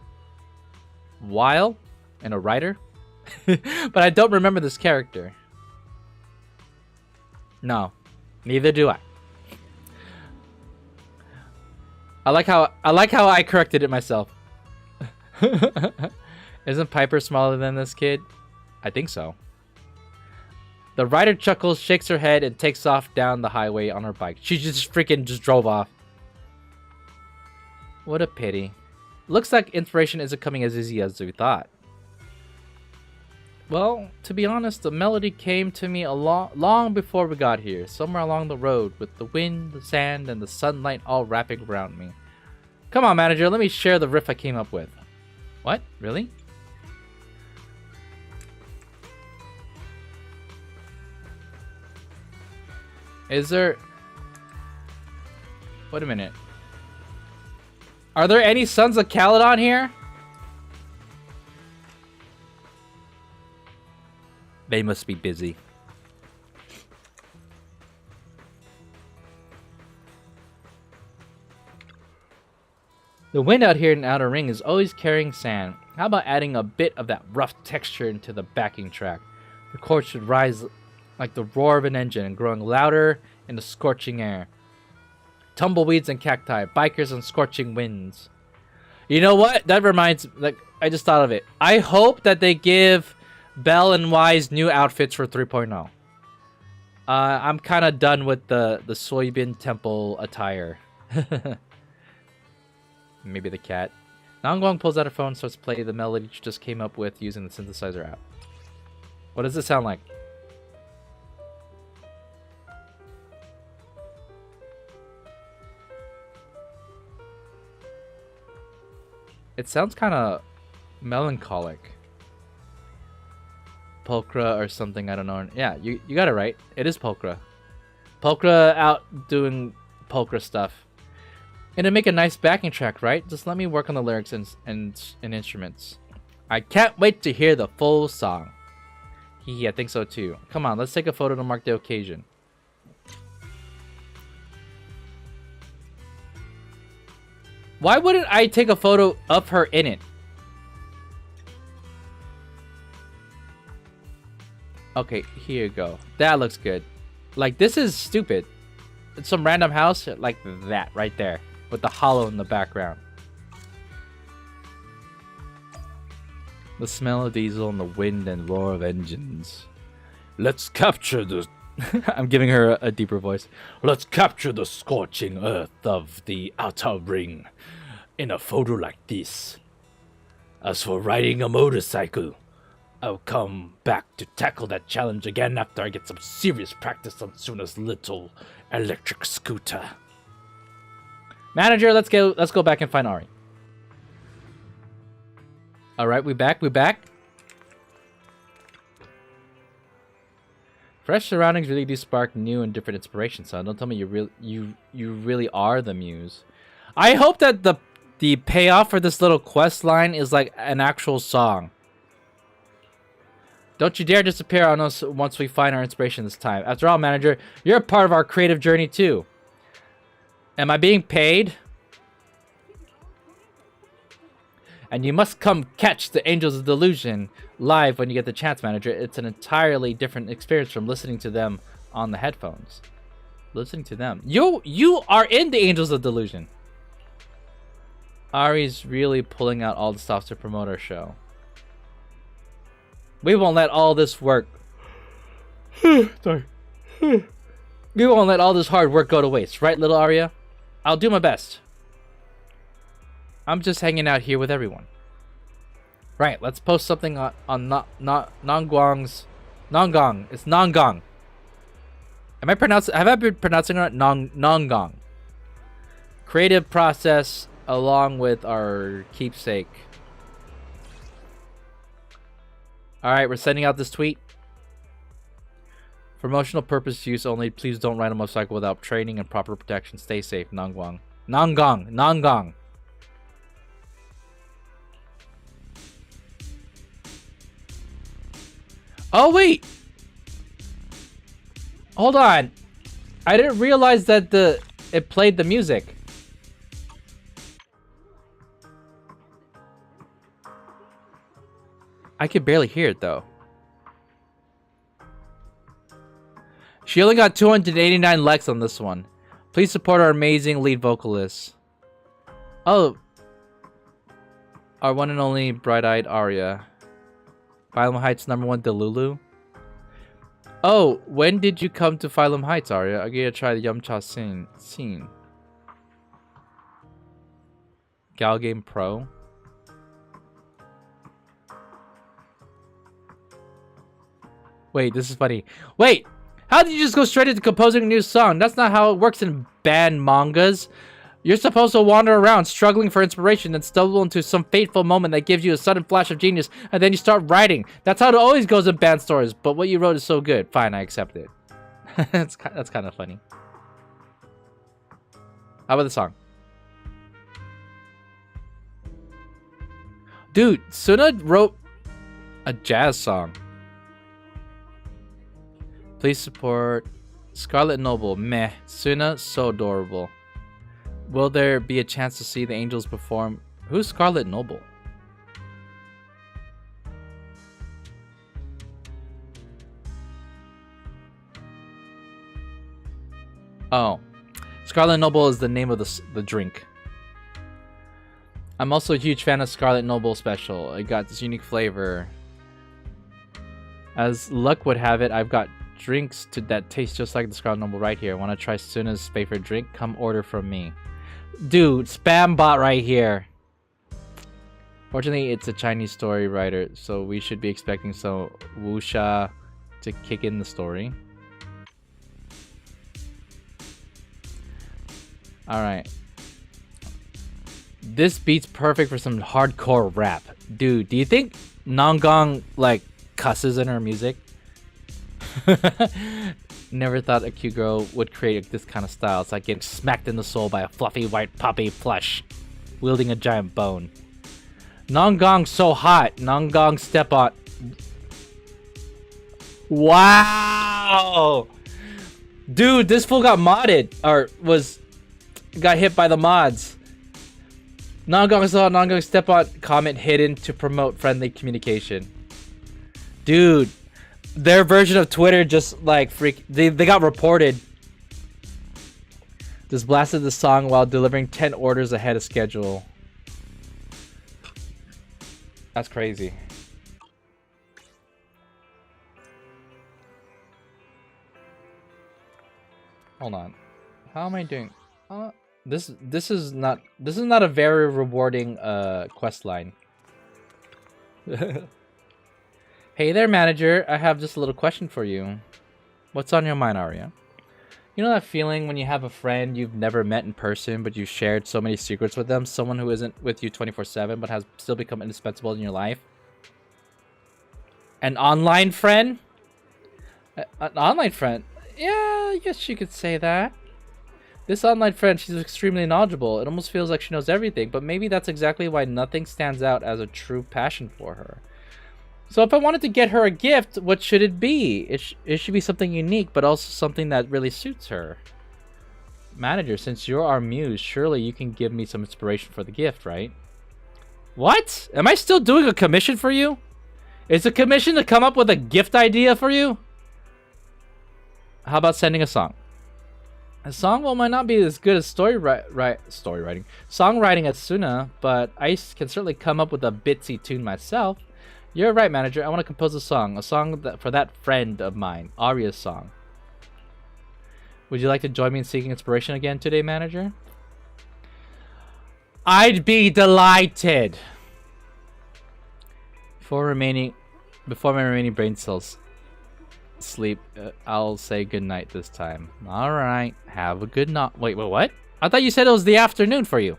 while, but I don't remember this character. No, neither do I. I like how I corrected it myself. Isn't Piper smaller than this kid? I think so. The rider chuckles, shakes her head, and takes off down the highway on her bike. She just freaking just drove off. What a pity. Looks like inspiration isn't coming as easy as we thought. Well, to be honest, the melody came to me long before we got here. Somewhere along the road, with the wind, the sand, and the sunlight all wrapping around me. Come on, manager, let me share the riff I came up with. What? Really? Is there... Wait a minute. Are there any Sons of Caledon here? They must be busy. The wind out here in Outer Ring is always carrying sand. How about adding a bit of that rough texture into the backing track? The chords should rise like the roar of an engine and growing louder in the scorching air. Tumbleweeds and cacti, bikers and scorching winds. You know what? That reminds... Like, I just thought of it. I hope that they give Belle and Y's new outfits for 3.0. I'm kind of done with the soybean temple attire. Maybe the cat. Xiaoguang pulls out her phone and starts playing the melody she just came up with using the synthesizer app. What does it sound like? It sounds kind of melancholic. Polka or something, I don't know. Yeah, you got it right. It is polka. Polka out doing polka stuff. And to make a nice backing track, right? Just let me work on the lyrics and instruments. I can't wait to hear the full song. Hee, I think so too. Come on, let's take a photo to mark the occasion. Why wouldn't I take a photo of her in it? Okay, here you go. That looks good. Like, this is stupid. It's some random house like that right there. With the hollow in the background. The smell of diesel and the wind and roar of engines. Let's capture the... I'm giving her a deeper voice. Let's capture the scorching earth of the Outer Ring in a photo like this. As for riding a motorcycle, I'll come back to tackle that challenge again after I get some serious practice on Suna's little electric scooter. Manager, let's go back and find Ari. All right, we back. Fresh surroundings really do spark new and different inspiration, son. Don't tell me you really are the muse. I hope that the payoff for this little quest line is like an actual song. Don't you dare disappear on us once we find our inspiration this time. After all, manager, you're a part of our creative journey too. Am I being paid? And you must come catch the Angels of Delusion live when you get the chance, manager. It's an entirely different experience from listening to them on the headphones. Listening to them. You are in the Angels of Delusion. Ari's really pulling out all the stops to promote our show. We won't let all this work... Sorry. We won't let all this hard work go to waste, right, little Aria? I'll do my best. I'm just hanging out here with everyone. Right, let's post something on Xiaoguang's... Xiaoguang. It's Xiaoguang. Have I been pronouncing it right? Xiaoguang. Creative process along with our keepsake. Alright, we're sending out this tweet. For promotional purpose use only, please don't ride a motorcycle without training and proper protection. Stay safe, Xiaoguang. Xiaoguang. Oh, wait! Hold on. I didn't realize that it played the music. I could barely hear it, though. She only got 289 likes on this one. Please support our amazing lead vocalist. Oh. Our one and only bright-eyed Aria. Violin Heights #1 Delulu. Oh, when did you come to Phylum Heights, Arya? I gotta try the Yumcha scene. Gal Game Pro. Wait, this is funny. Wait, how did you just go straight into composing a new song? That's not how it works in banned mangas. You're supposed to wander around, struggling for inspiration, and stumble into some fateful moment that gives you a sudden flash of genius, and then you start writing. That's how it always goes in band stories, but what you wrote is so good. Fine, I accept it. That's kind of funny. How about the song? Dude, Suna wrote a jazz song. Please support Scarlet Noble. Meh. Suna, so adorable. Will there be a chance to see the Angels perform? Who's Scarlet Noble? Oh. Scarlet Noble is the name of the drink. I'm also a huge fan of Scarlet Noble Special. It got this unique flavor. As luck would have it, I've got drinks that taste just like the Scarlet Noble right here. Want to try Suna's favorite drink? Come order from me. Dude, spam bot right here. Fortunately, it's a Chinese story writer, so we should be expecting some wuxia to kick in the story. Alright. This beat's perfect for some hardcore rap. Dude, do you think Nongong, like, cusses in her music? Never thought a cute girl would create this kind of style. It's like getting smacked in the soul by a fluffy white puppy plush wielding a giant bone. Nongong so hot. Nongong step on. Wow! Dude, this fool got modded. Or got hit by the mods. Nongong saw Nongong step on comment hidden to promote friendly communication. Dude. Their version of Twitter just like they got reported. Just blasted the song while delivering 10 orders ahead of schedule. That's crazy. Hold on. How am I doing? This is not a very rewarding quest line. Hey there, manager. I have just a little question for you. What's on your mind, Arya? You know that feeling when you have a friend you've never met in person, but you've shared so many secrets with them? Someone who isn't with you 24/7, but has still become indispensable in your life? An online friend? An online friend? Yeah, I guess you could say that. This online friend, she's extremely knowledgeable. It almost feels like she knows everything, but maybe that's exactly why nothing stands out as a true passion for her. So if I wanted to get her a gift, what should it be? It should be something unique, but also something that really suits her. Manager, since you're our muse, surely you can give me some inspiration for the gift, right? What? Am I still doing a commission for you? Is a commission to come up with a gift idea for you? How about sending a song? A song, well, might not be as good as songwriting as Suna, but I can certainly come up with a bitsy tune myself. You're right, manager. I want to compose a song for that friend of mine, Arya's song. Would you like to join me in seeking inspiration again today, manager? I'd be delighted. Before my remaining brain cells sleep, I'll say goodnight this time. All right. Have a good night. Wait, what? I thought you said it was the afternoon for you.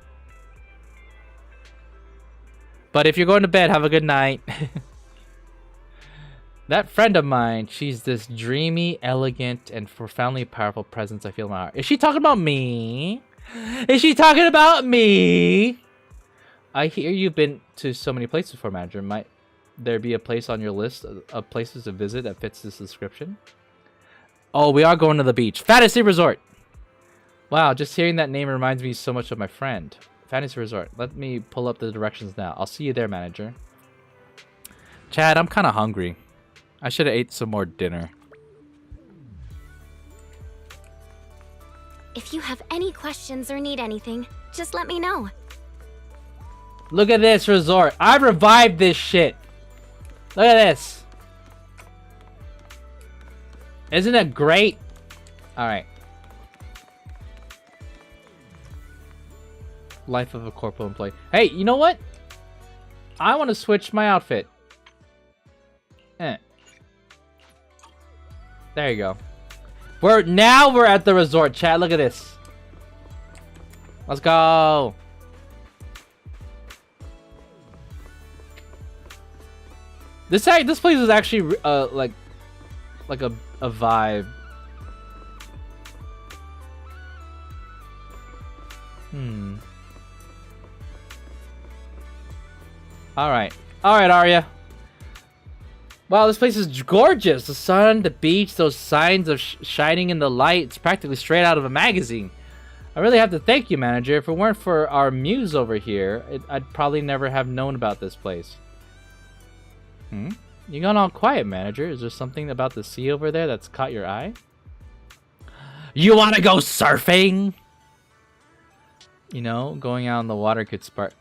But if you're going to bed, have a good night. That friend of mine, she's this dreamy, elegant, and profoundly powerful presence I feel in my heart. Is she talking about me? Is she talking about me? I hear you've been to so many places before, manager. Might there be a place on your list of places to visit that fits this description? Oh, we are going to the beach. Fantasy Resort! Wow, just hearing that name reminds me so much of my friend. Fantasy Resort. Let me pull up the directions now. I'll see you there, manager. Chad, I'm kind of hungry. I should have ate some more dinner. If you have any questions or need anything, just let me know. Look at this resort. I revived this shit. Look at this. Isn't it great? Alright. Life of a corporal employee. Hey, you know what? I want to switch my outfit. There you go. We're at the resort, chat. Look at this. Let's go. This place is actually like a vibe. Alright, Arya. Wow, this place is gorgeous. The sun, the beach, those signs of shining in the light. It's practically straight out of a magazine. I really have to thank you, manager. If it weren't for our muse over here, I'd probably never have known about this place. You gone all quiet, manager. Is there something about the sea over there that's caught your eye? You want to go surfing? You know, going out in the water could spark...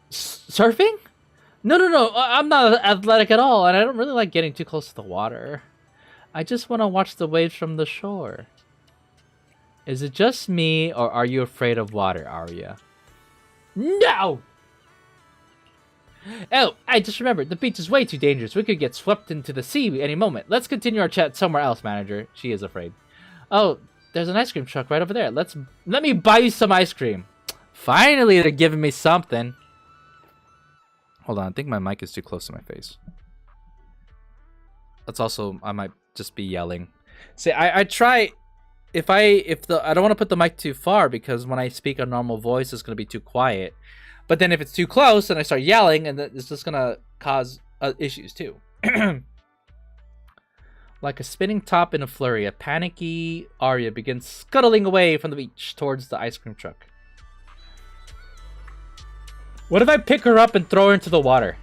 Surfing? No. I'm not athletic at all, and I don't really like getting too close to the water. I just want to watch the waves from the shore. Is it just me, or are you afraid of water, Arya? No! Oh, I just remembered. The beach is way too dangerous. We could get swept into the sea any moment. Let's continue our chat somewhere else, manager. She is afraid. Oh, there's an ice cream truck right over there. Let me buy you some ice cream. Finally, they're giving me something. Hold on, I think my mic is too close to my face. That's also, I might just be yelling. See, I try, I don't want to put the mic too far because when I speak a normal voice, it's going to be too quiet. But then if it's too close and I start yelling, and it's just going to cause issues too. Like a spinning top in a flurry, a panicky Arya begins scuttling away from the beach towards the ice cream truck. What if I pick her up and throw her into the water?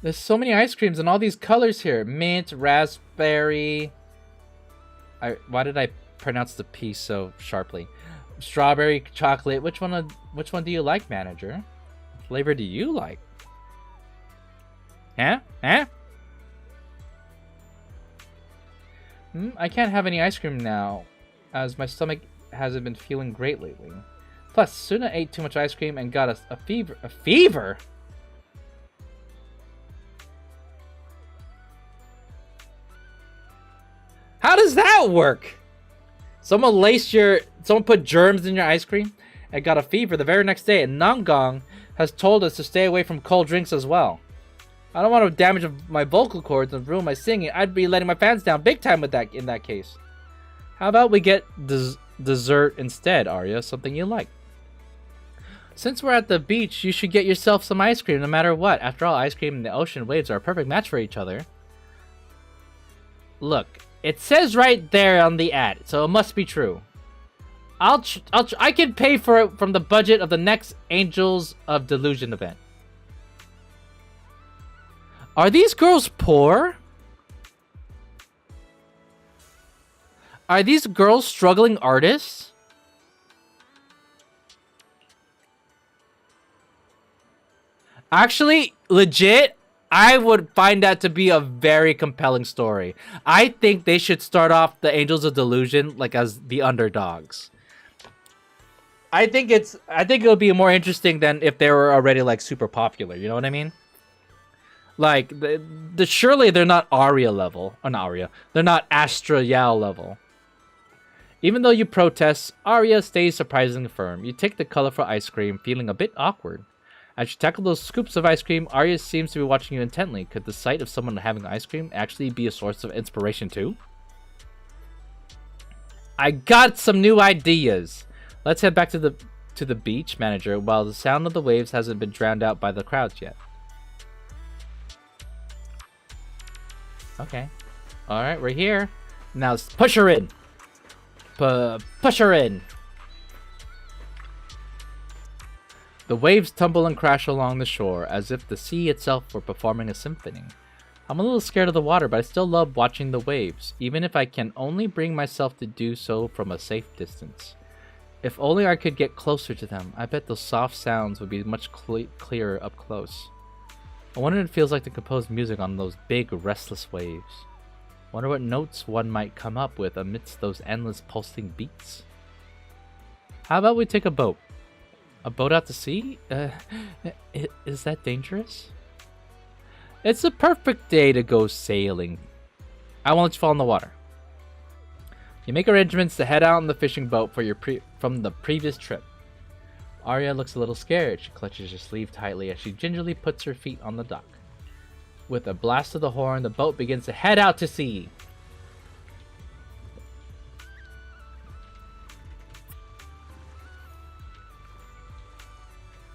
There's so many ice creams and all these colors here. Mint, raspberry. Why did I pronounce the P so sharply? Strawberry, chocolate. Which one do you like, manager? What flavor do you like? Huh? I can't have any ice cream now, as my stomach hasn't been feeling great lately. Plus, Suna ate too much ice cream and got a fever. A fever? How does that work? Someone put germs in your ice cream and got a fever the very next day, and Xiaoguang has told us to stay away from cold drinks as well. I don't want to damage my vocal cords and ruin my singing. I'd be letting my fans down big time with that in that case. How about we get dessert instead, Arya? Something you like. Since we're at the beach, you should get yourself some ice cream no matter what. After all, ice cream and the ocean waves are a perfect match for each other. Look, it says right there on the ad, so it must be true. I can pay for it from the budget of the next Angels of Delusion event. Are these girls poor? Are these girls struggling artists? Actually, legit, I would find that to be a very compelling story. I think they should start off the Angels of Delusion like as the underdogs. I think it would be more interesting than if they were already like super popular. You know what I mean? Like surely they're not Arya level, or not Arya. They're not Astra Yao level. Even though you protest, Arya stays surprisingly firm. You take the colorful ice cream, feeling a bit awkward. As you tackle those scoops of ice cream, Arya seems to be watching you intently. Could the sight of someone having ice cream actually be a source of inspiration too? I got some new ideas. Let's head back to the beach, manager, while the sound of the waves hasn't been drowned out by the crowds yet. Okay. Alright, we're here. Now let's push her in. Push her in. The waves tumble and crash along the shore, as if the sea itself were performing a symphony. I'm a little scared of the water, but I still love watching the waves, even if I can only bring myself to do so from a safe distance. If only I could get closer to them. I bet those soft sounds would be much clearer up close. I wonder if it feels like to compose music on those big, restless waves. Wonder what notes one might come up with amidst those endless pulsing beats. How about we take a boat? A boat out to sea? Is that dangerous? It's a perfect day to go sailing. I won't let you fall in the water. You make arrangements to head out on the fishing boat for your from the previous trip. Arya looks a little scared. She clutches her sleeve tightly as she gingerly puts her feet on the dock. With a blast of the horn, the boat begins to head out to sea.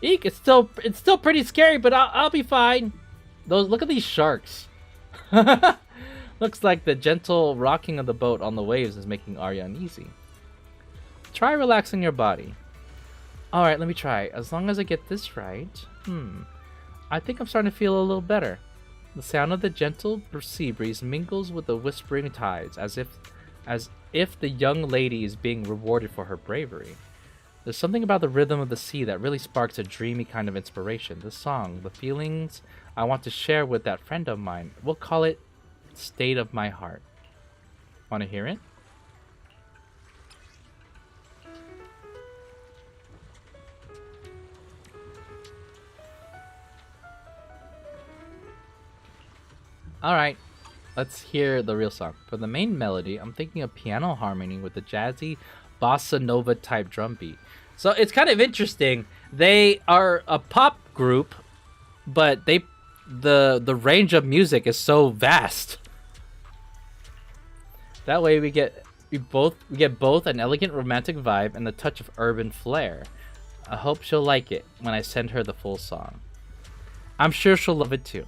Eek! It's still pretty scary, but I'll be fine. Look at these sharks. Looks like the gentle rocking of the boat on the waves is making Arya uneasy. Try relaxing your body. Alright, let me try. As long as I get this right. I think I'm starting to feel a little better. The sound of the gentle sea breeze mingles with the whispering tides, as if the young lady is being rewarded for her bravery. There's something about the rhythm of the sea that really sparks a dreamy kind of inspiration. This song, the feelings I want to share with that friend of mine, we'll call it State of My Heart. Want to hear it? Alright, let's hear the real song. For the main melody, I'm thinking of piano harmony with the jazzy bossa nova type drum beat. So it's kind of interesting. They are a pop group, but the range of music is so vast. That way we get both an elegant romantic vibe and the touch of urban flair. I hope she'll like it when I send her the full song. I'm sure she'll love it too.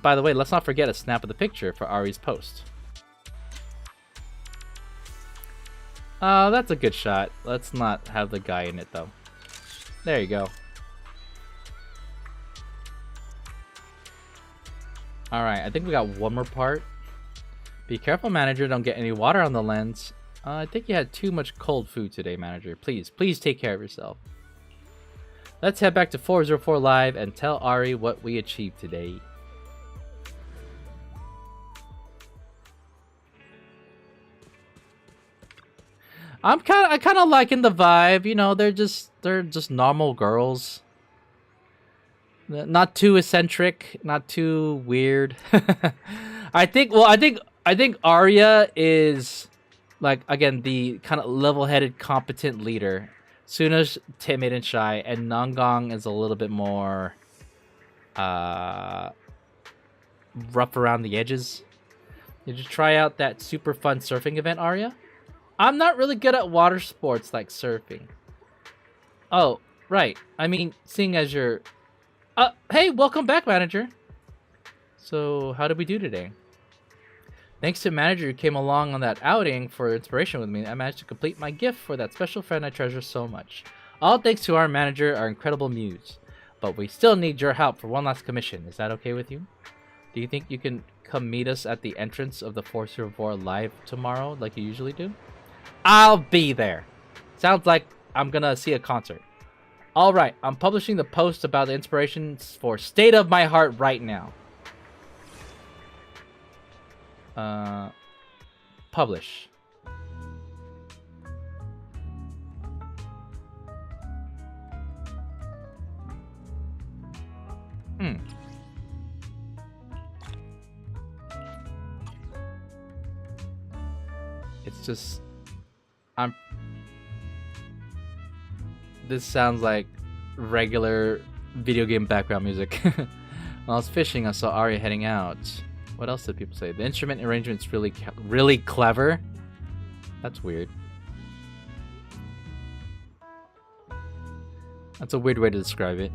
By the way, let's not forget a snap of the picture for Ari's post. Oh, that's a good shot. Let's not have the guy in it though. There you go. Alright, I think we got one more part. Be careful, manager. Don't get any water on the lens. I think you had too much cold food today, manager. Please take care of yourself. Let's head back to 404 Live and tell Ari what we achieved today. I kind of liking the vibe. You know, they're just normal girls. Not too eccentric, not too weird. I think Arya is, like, again, the kind of level-headed, competent leader. Suna's timid and shy, and Xiaoguang is a little bit more rough around the edges. Did you try out that super fun surfing event, Arya? I'm not really good at water sports like surfing. Oh, right. I mean, seeing as you're... hey, welcome back, manager. So, how did we do today? Thanks to manager who came along on that outing for inspiration with me, I managed to complete my gift for that special friend I treasure so much. All thanks to our manager, our incredible muse. But we still need your help for one last commission. Is that okay with you? Do you think you can come meet us at the entrance of the 404 Live tomorrow like you usually do? I'll be there. Sounds like I'm gonna see a concert. Alright, I'm publishing the post about the inspirations for State of My Heart right now. Publish. It's just... This sounds like regular video game background music. While I was fishing, I saw Arya heading out. What else did people say? The instrument arrangement's really clever. That's weird. That's a weird way to describe it.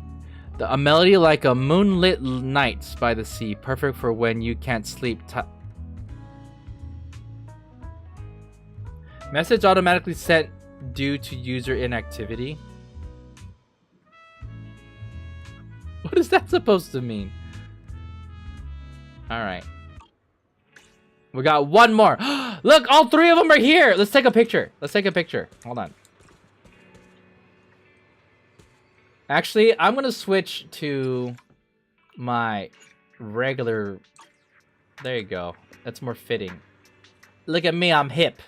A melody like a moonlit night by the sea, perfect for when you can't sleep. Message automatically sent due to user inactivity. What is that supposed to mean? Alright. We got one more. Look, all three of them are here. Let's take a picture. Hold on. Actually, I'm gonna switch to my regular. There you go. That's more fitting. Look at me, I'm hip.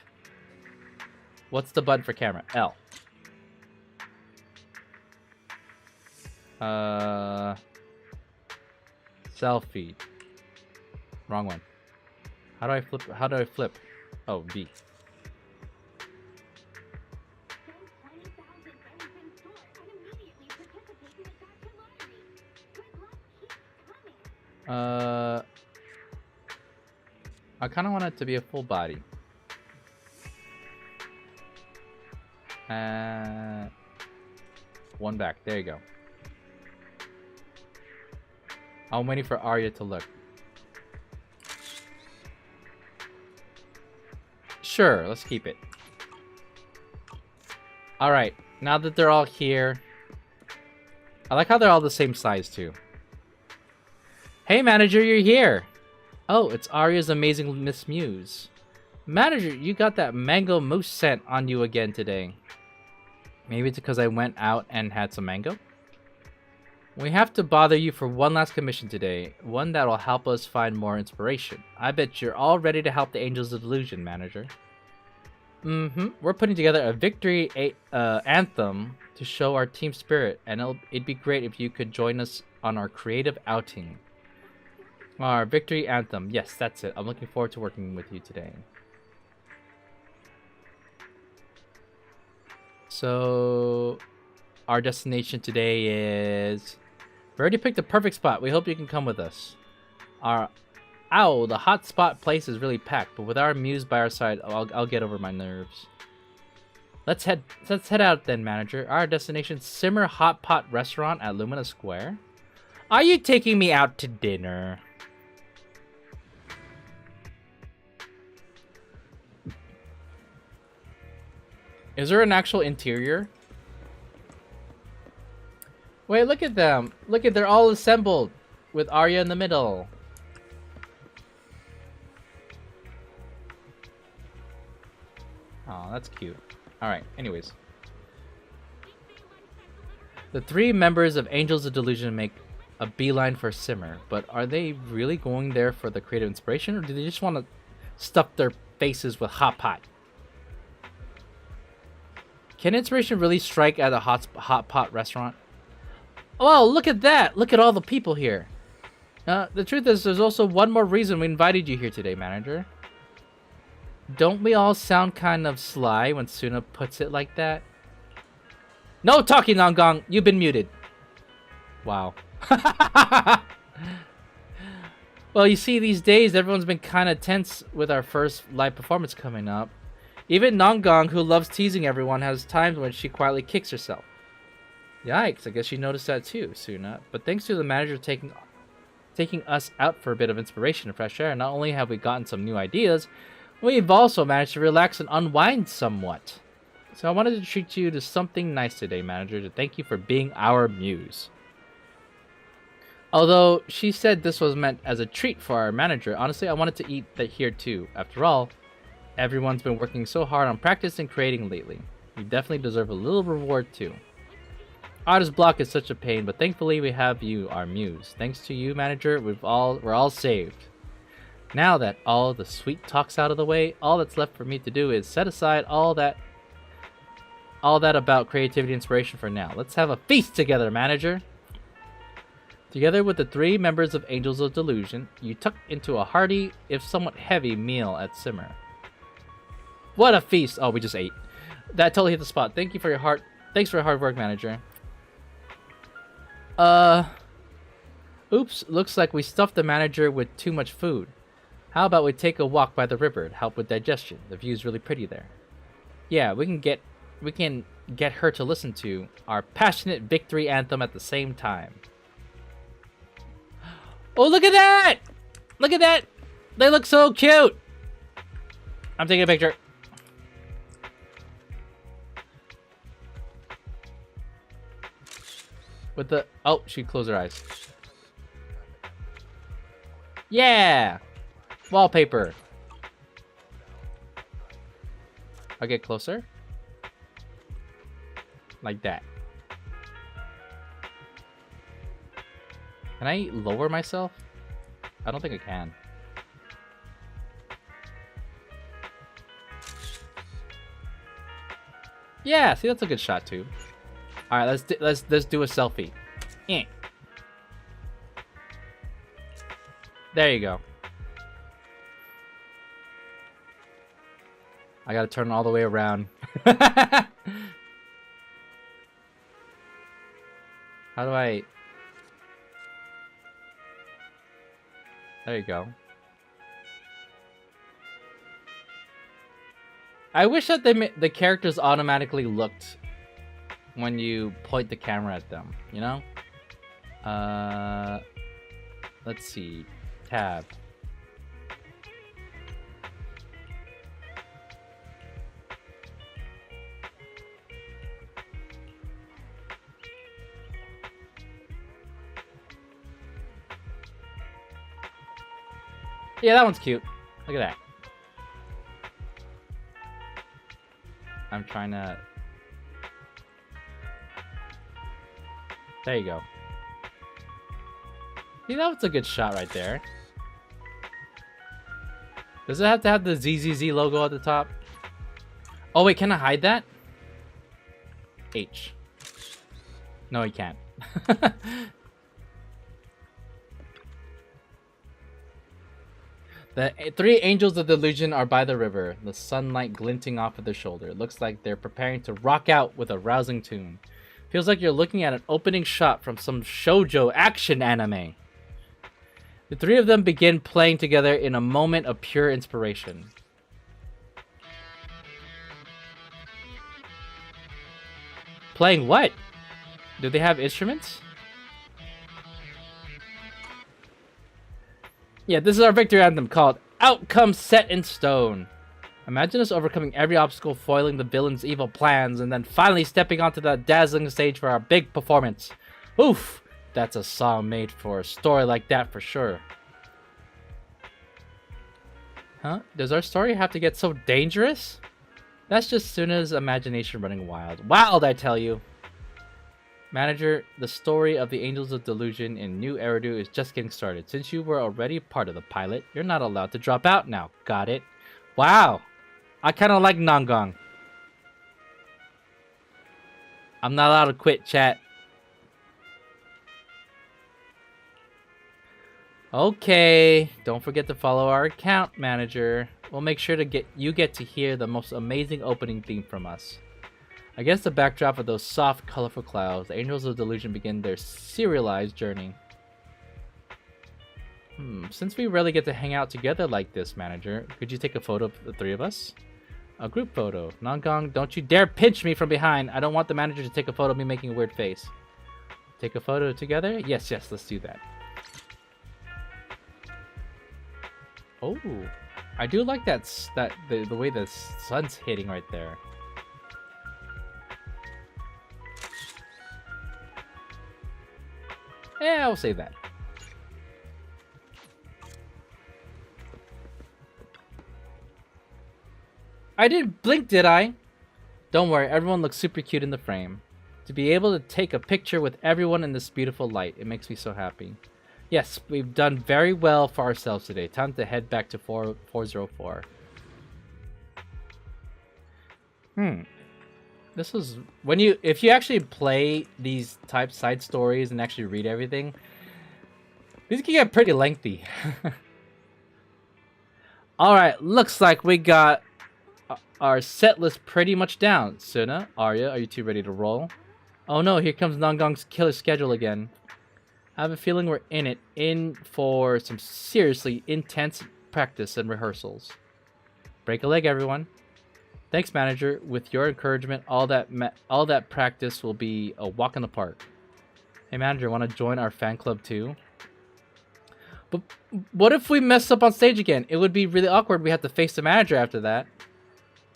What's the button for camera? L. Selfie. Wrong one. How do I flip? How do I flip? Oh, B. I kind of want it to be a full body. One back. There you go. I'm waiting for Arya to look. Sure, let's keep it. Alright, now that they're all here. I like how they're all the same size too. Hey manager, you're here! Oh, it's Arya's amazing Miss Muse. Manager, you got that mango mousse scent on you again today. Maybe it's because I went out and had some mango? We have to bother you for one last commission today, one that will help us find more inspiration. I bet you're all ready to help the Angels of Delusion, manager. We're putting together a victory anthem to show our team spirit, and it'd be great if you could join us on our creative outing. Our victory anthem. Yes, that's it. I'm looking forward to working with you today. So, our destination today is... We already picked the perfect spot. We hope you can come with us. Ow, the hot spot place is really packed, but with our muse by our side, I'll get over my nerves. Let's head out then, manager. Our destination, Simmer Hot Pot Restaurant at Lumina Square. Are you taking me out to dinner? Is there an actual interior? Wait, look at them. Look at, they're all assembled with Arya in the middle. Oh, that's cute. Alright, anyways. The three members of Angels of Delusion make a beeline for Simmer, but are they really going there for the creative inspiration, or do they just want to stuff their faces with hot pot? Can inspiration really strike at a hot pot restaurant? Oh, look at that! Look at all the people here. The truth is, there's also one more reason we invited you here today, manager. Don't we all sound kind of sly when Suna puts it like that? No talking, Xiaoguang! You've been muted. Wow. Well, you see, these days, everyone's been kind of tense with our first live performance coming up. Even Xiaoguang, who loves teasing everyone, has times when she quietly kicks herself. Yikes, I guess you noticed that too, Suna. But thanks to the manager taking us out for a bit of inspiration and fresh air, not only have we gotten some new ideas, we've also managed to relax and unwind somewhat. So I wanted to treat you to something nice today, manager, to thank you for being our muse. Although she said this was meant as a treat for our manager, honestly, I wanted to eat that here too. After all, everyone's been working so hard on practice and creating lately. You definitely deserve a little reward too. Artist block is such a pain, but thankfully we have you, our muse. Thanks to you, manager, we're all saved. Now that all the sweet talk's out of the way, all that's left for me to do is set aside all that about creativity and inspiration for now. Let's have a feast together, manager. Together with the three members of Angels of Delusion, you tuck into a hearty, if somewhat heavy, meal at Simmer. What a feast! Oh, we just ate. That totally hit the spot. Thanks for your hard work, manager. Oops, looks like we stuffed the manager with too much food. How about we take a walk by the river to help with digestion? The view's really pretty there. Yeah, we can get her to listen to our passionate victory anthem at the same time. Oh, look at that! Look at that! They look so cute! I'm taking a picture. With the... Oh, she closed her eyes. Yeah! Wallpaper. I'll get closer. Like that. Can I lower myself? I don't think I can. Yeah, see, that's a good shot too. All right, let's do a selfie. Eh. There you go. I gotta turn all the way around. How do I? There you go. I wish that the characters automatically looked when you point the camera at them, you know? Let's see. Tab. Yeah, that one's cute. Look at that. I'm trying to... There you go. See, that was a good shot right there. Does it have to have the ZZZ logo at the top? Oh, wait, can I hide that? H. No, you can't. The 3 Angels of Delusion are by the river, the sunlight glinting off of their shoulder. It looks like they're preparing to rock out with a rousing tune. Feels like you're looking at an opening shot from some shoujo action anime. The 3 of them begin playing together in a moment of pure inspiration. Playing what? Do they have instruments? Yeah, this is our victory anthem called Outcome Set in Stone. Imagine us overcoming every obstacle, foiling the villain's evil plans, and then finally stepping onto that dazzling stage for our big performance. Oof! That's a song made for a story like that for sure. Huh? Does our story have to get so dangerous? That's just Suna's imagination running wild. Wild, I tell you! Manager, the story of the Angels of Delusion in New Eridu is just getting started. Since you were already part of the pilot, you're not allowed to drop out now. Got it? Wow! I kinda like Xiaoguang. I'm not allowed to quit, chat. Okay, don't forget to follow our account, Manager. We'll make sure to get to hear the most amazing opening theme from us. Against the backdrop of those soft, colorful clouds, the Angels of Delusion begin their serialized journey. Since we rarely get to hang out together like this, Manager, could you take a photo of the 3 of us? A group photo. Xiaoguang, don't you dare pinch me from behind. I don't want the Manager to take a photo of me making a weird face. Take a photo together? Yes, let's do that. Oh, I do like the way the sun's hitting right there. Yeah, I'll save that. I didn't blink, did I? Don't worry, everyone looks super cute in the frame. To be able to take a picture with everyone in this beautiful light, it makes me so happy. Yes, we've done very well for ourselves today. Time to head back to 404. This is if you actually play these type side stories and actually read everything, these can get pretty lengthy. All right, looks like we got our set list pretty much down. Suna, Arya, are you two ready to roll? Oh no, here comes Xiaoguang's killer schedule again. I have a feeling we're in for some seriously intense practice and rehearsals. Break a leg, everyone. Thanks, Manager. With your encouragement, all that practice will be a walk in the park. Hey, Manager, want to join our fan club too? But what if we mess up on stage again? It would be really awkward. We have to face the Manager after that.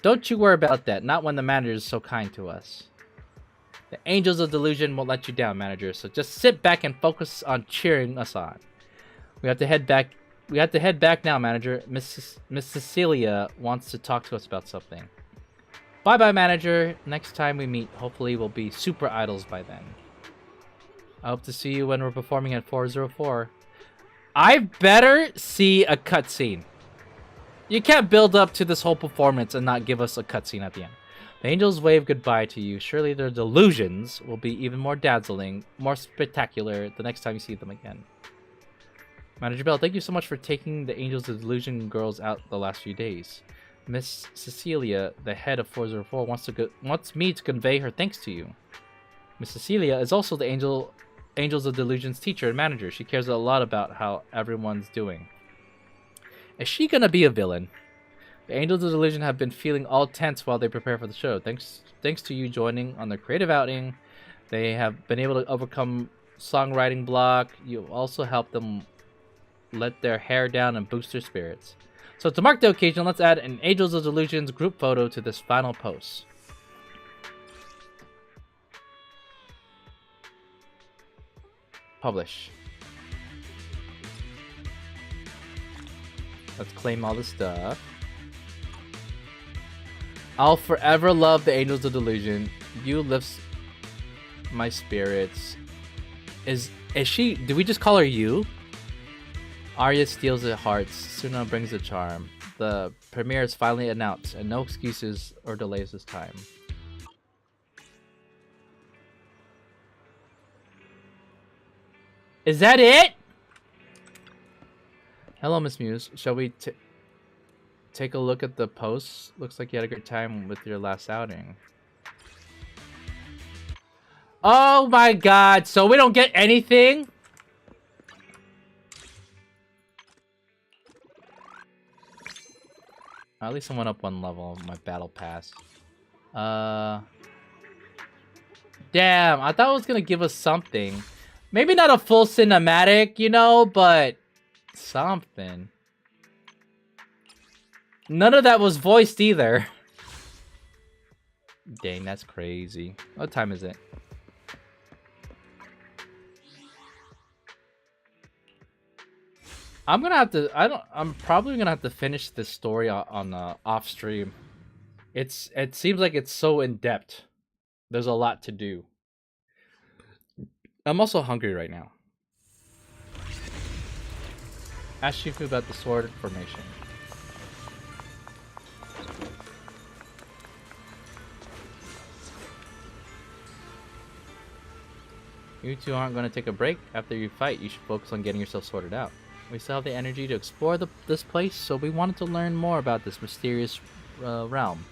Don't you worry about that. Not when the Manager is so kind to us. The Angels of Delusion won't let you down, Manager. So just sit back and focus on cheering us on. We have to head back. We have to head back now, Manager. Miss Cecilia wants to talk to us about something. Bye-bye, Manager. Next time we meet, hopefully we'll be super idols by then. I hope to see you when we're performing at 404. I better see a cutscene. You can't build up to this whole performance and not give us a cutscene at the end. The angels wave goodbye to you. Surely their delusions will be even more dazzling, more spectacular the next time you see them again. Manager Bell, thank you so much for taking the Angels of Delusion girls out the last few days. Miss Cecilia, the head of 404, wants me to convey her thanks to you. Miss Cecilia is also the Angels of Delusion's teacher and manager. She cares a lot about how everyone's doing. Is she gonna be a villain? The Angels of Delusion have been feeling all tense while they prepare for the show. Thanks to you joining on their creative outing, they have been able to overcome songwriting block. You also helped them let their hair down and boost their spirits. So to mark the occasion, let's add an Angels of Delusion's group photo to this final post. Publish. Let's claim all the stuff. I'll forever love the Angels of Delusion. You lift my spirits. Is she? Do we just call her you? Arya steals the hearts. Suna brings the charm. The premiere is finally announced, and no excuses or delays this time. Is that it? Hello, Miss Muse. Shall we take a look at the posts? Looks like you had a good time with your last outing. Oh my god, so we don't get anything? At least I went up one level on my battle pass. Damn, I thought it was gonna give us something. Maybe not a full cinematic, you know, but something. None of that was voiced either. Dang, that's crazy. What time is it? I'm gonna have to. I'm probably gonna have to finish this story on off stream. It seems like it's so in depth. There's a lot to do. I'm also hungry right now. Ask Shifu about the sword formation. You two aren't going to take a break. After you fight, you should focus on getting yourself sorted out. We still have the energy to explore this place, so we wanted to learn more about this mysterious realm.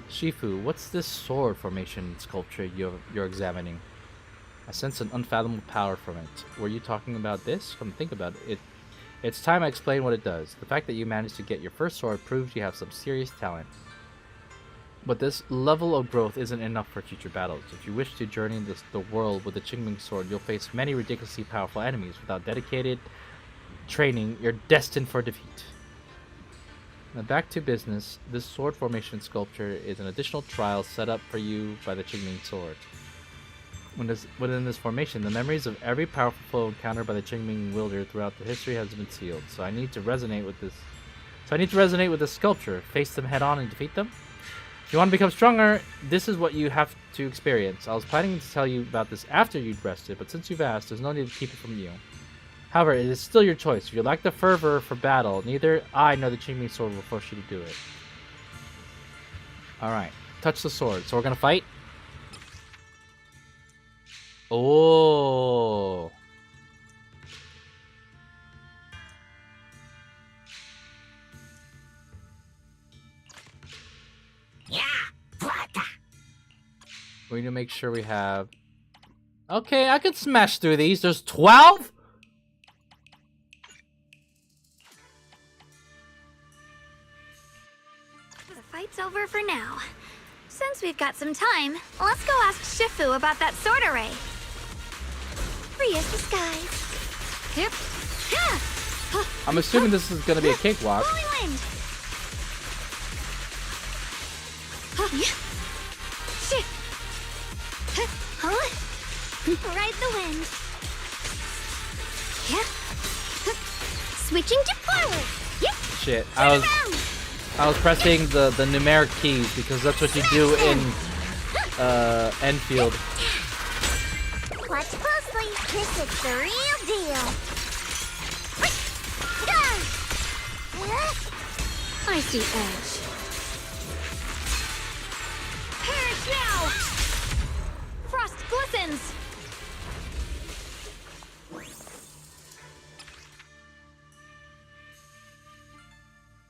Shifu, what's this sword formation sculpture you're examining? I sense an unfathomable power from it. Were you talking about this? Come think about it. It's time I explain what it does. The fact that you managed to get your first sword proves you have some serious talent. But this level of growth isn't enough for future battles. If you wish to journey the world with the Qingming sword, you'll face many ridiculously powerful enemies. Without dedicated training, you're destined for defeat. Now back to business. This sword formation sculpture is an additional trial set up for you by the Qingming sword. Within this formation, the memories of every powerful foe encountered by the Qingming wielder throughout the history has been sealed. So I need to resonate with this sculpture. Face them head on and defeat them. If you want to become stronger, this is what you have to experience. I was planning to tell you about this after you'd rested, but since you've asked, there's no need to keep it from you. However, it is still your choice. If you lack the fervor for battle, neither I nor the Qingming sword will force you to do it. Alright, touch the sword. So we're gonna fight? Oh. We need to make sure we have... Okay, I can smash through these. There's 12? The fight's over for now. Since we've got some time, let's go ask Shifu about that sword array. Free as the skies. Yep. Yeah. I'm assuming this is gonna be a cakewalk. Blowing wind. Yeah. Shit. Ride the wind. Yeah. Switching to forward. Yep. Shit, I was pressing the numeric keys because that's what you do in Enfield. Watch closely. It's the real deal. I see edge. Perish now! Frost glistens!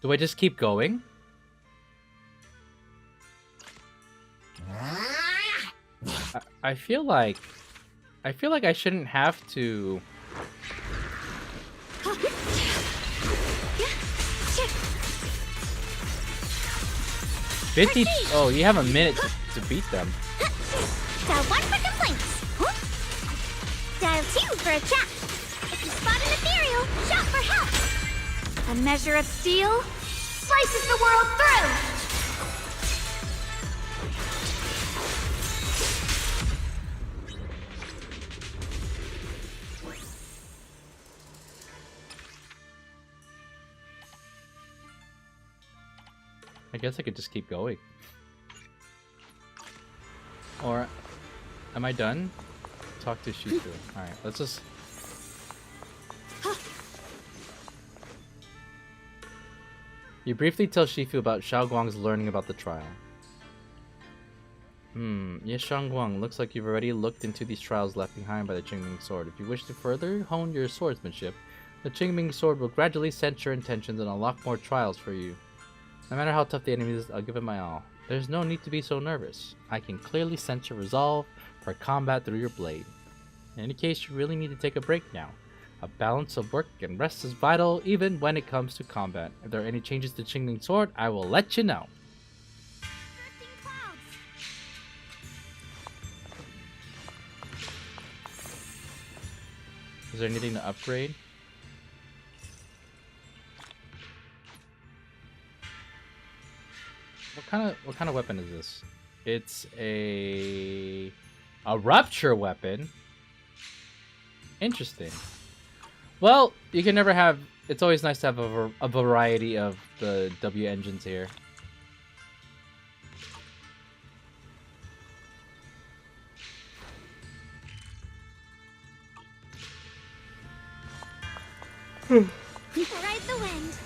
Do I just keep going? I feel like I shouldn't have to. 50. Oh, you have a minute to beat them. Dial 1 for complaints. Dial 2 for a chat. If you spot an ethereal, shout for help. A measure of steel slices the world through. I guess I could just keep going. Or am I done? Talk to Shifu. Alright, let's just... You briefly tell Shifu about Xiaoguang's learning about the trial. Yes, Xiaoguang, looks like you've already looked into these trials left behind by the Qingming sword. If you wish to further hone your swordsmanship, the Qingming sword will gradually sense your intentions and unlock more trials for you. No matter how tough the enemy is, I'll give it my all. There's no need to be so nervous. I can clearly sense your resolve for combat through your blade. In any case, you really need to take a break now. A balance of work and rest is vital even when it comes to combat. If there are any changes to Qingling Sword, I will let you know. Is there anything to upgrade? What kind of weapon is this? It's a rupture weapon. Interesting. Well, you can never have. It's always nice to have a variety of the W engines here. Ride the wind.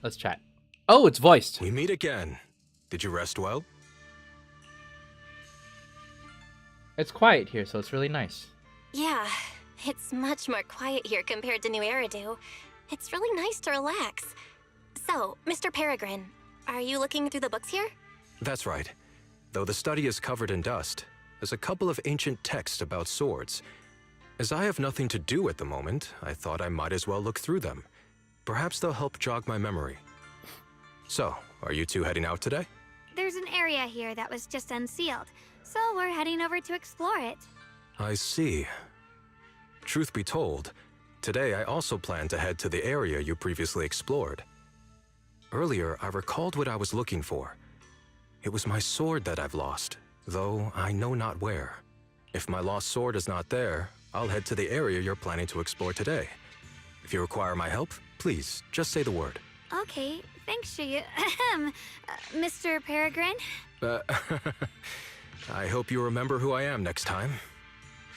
Let's chat. Oh, it's voiced. We meet again. Did you rest well? It's quiet here, so it's really nice. Yeah, it's much more quiet here compared to New Eridu. It's really nice to relax. So, Mr. Peregrine, are you looking through the books here? That's right. Though the study is covered in dust, there's a couple of ancient texts about swords. As I have nothing to do at the moment, I thought I might as well look through them. Perhaps they'll help jog my memory. So, are you two heading out today? There's an area here that was just unsealed, so we're heading over to explore it. I see. Truth be told, today I also plan to head to the area you previously explored. Earlier, I recalled what I was looking for. It was my sword that I've lost, though I know not where. If my lost sword is not there, I'll head to the area you're planning to explore today. If you require my help, please, just say the word. Okay, thanks, Mr. Peregrine. I hope you remember who I am next time.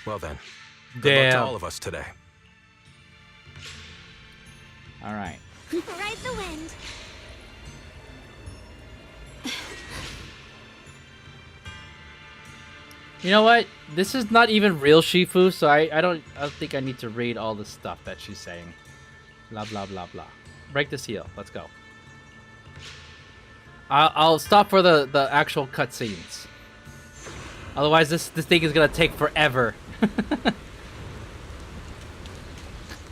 Well then, good luck to all of us today. All right. Ride the wind. You know what? This is not even real Shifu, so I don't think I need to read all the stuff that she's saying. Blah blah blah blah. Break the seal. Let's go. I'll stop for the actual cutscenes. Otherwise, this thing is gonna take forever.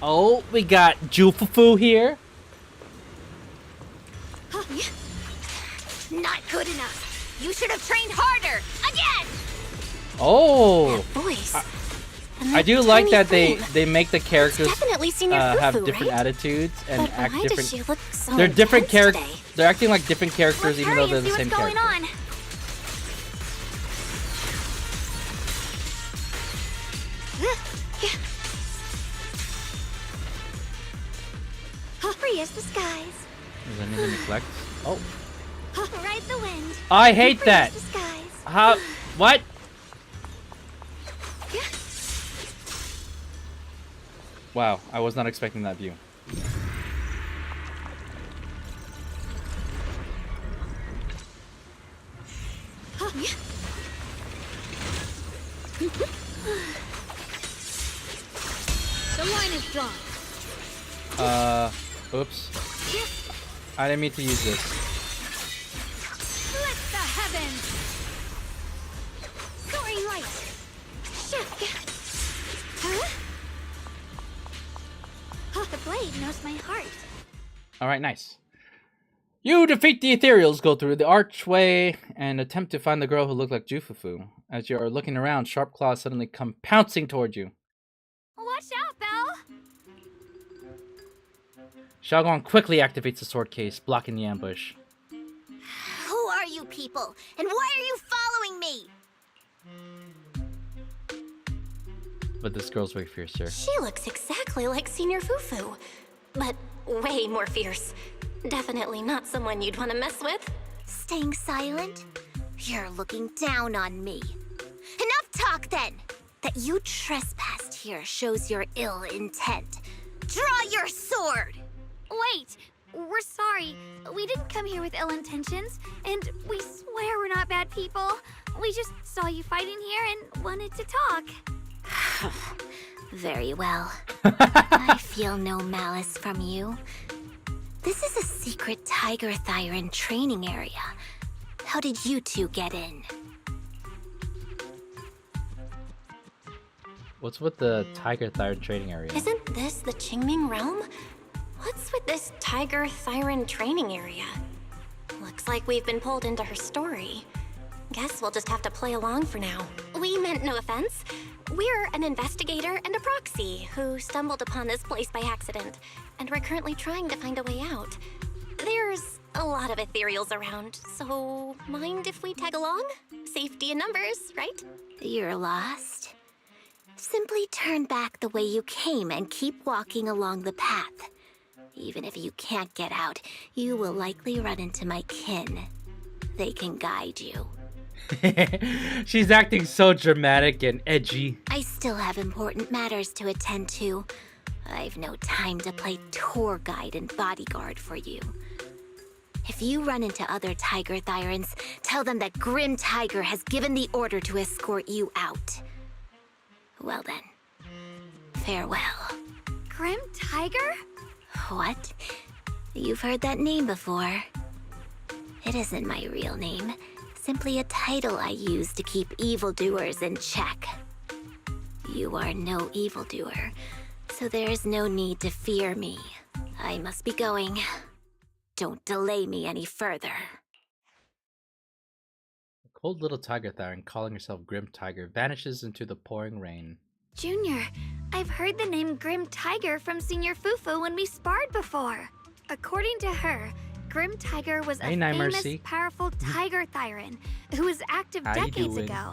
Oh, we got Jufufu here. Not good enough. You should have trained harder. Again. Oh, Voice. I do like that they make the characters Definitely Senior have Fufu, different right? attitudes and But act why different. does she look so They're different intense characters. today? They're acting like different characters, even though they're the same Going character. on. Free as the skies. Is there anything reflect. Oh, Ride the wind. I hate that. The skies. How? What? Wow, I was not expecting that view. The line is drawn. Oops. I didn't mean to use this. Split the heavens. Soaring light. Huh? The blade knows my heart. All right, nice. You defeat the ethereals, go through the archway, and attempt to find the girl who looked like Jufufu. As you are looking around, sharp claws suddenly come pouncing toward you. Watch out, Belle. Xiaoguang quickly activates the sword case, blocking the ambush. Who are you people? And why are you following me? But this girl's way fiercer. She looks exactly like Senior Fufu, but way more fierce. Definitely not someone you'd want to mess with. Staying silent? You're looking down on me. Enough talk then! That you trespassed here shows your ill intent. Draw your sword! Wait, we're sorry. We didn't come here with ill intentions, and we swear we're not bad people. We just saw you fighting here and wanted to talk. Very well. I feel no malice from you. This is a secret Tiger Thyran training area. How did you two get in? What's with the Tiger Thyroid trading area? Isn't this the Qingming realm? What's with this Tiger Thyran training area? Looks like we've been pulled into her story. Guess we'll just have to play along for now. We meant no offense. We're an investigator and a proxy who stumbled upon this place by accident, and we're currently trying to find a way out. There's a lot of ethereals around, so mind if we tag along? Safety in numbers, right? You're lost? Simply turn back the way you came and keep walking along the path. Even if you can't get out, you will likely run into my kin. They can guide you. She's acting so dramatic and edgy. I still have important matters to attend to. I've no time to play tour guide and bodyguard for you. If you run into other Tiger Thyrans, tell them that Grim Tiger has given the order to escort you out. Well then, farewell. Grim Tiger? What? You've heard that name before. It isn't my real name. Simply a title I use to keep evildoers in check. You are no evildoer, so there is no need to fear me. I must be going. Don't delay me any further. A cold little tiger Thyran calling herself Grim Tiger vanishes into the pouring rain. Junior, I've heard the name Grim Tiger from Senior Fufu when we sparred before. According to her, Grim Tiger was a famous, Mercy. powerful Tiger Thyran who was active How you decades doing? ago.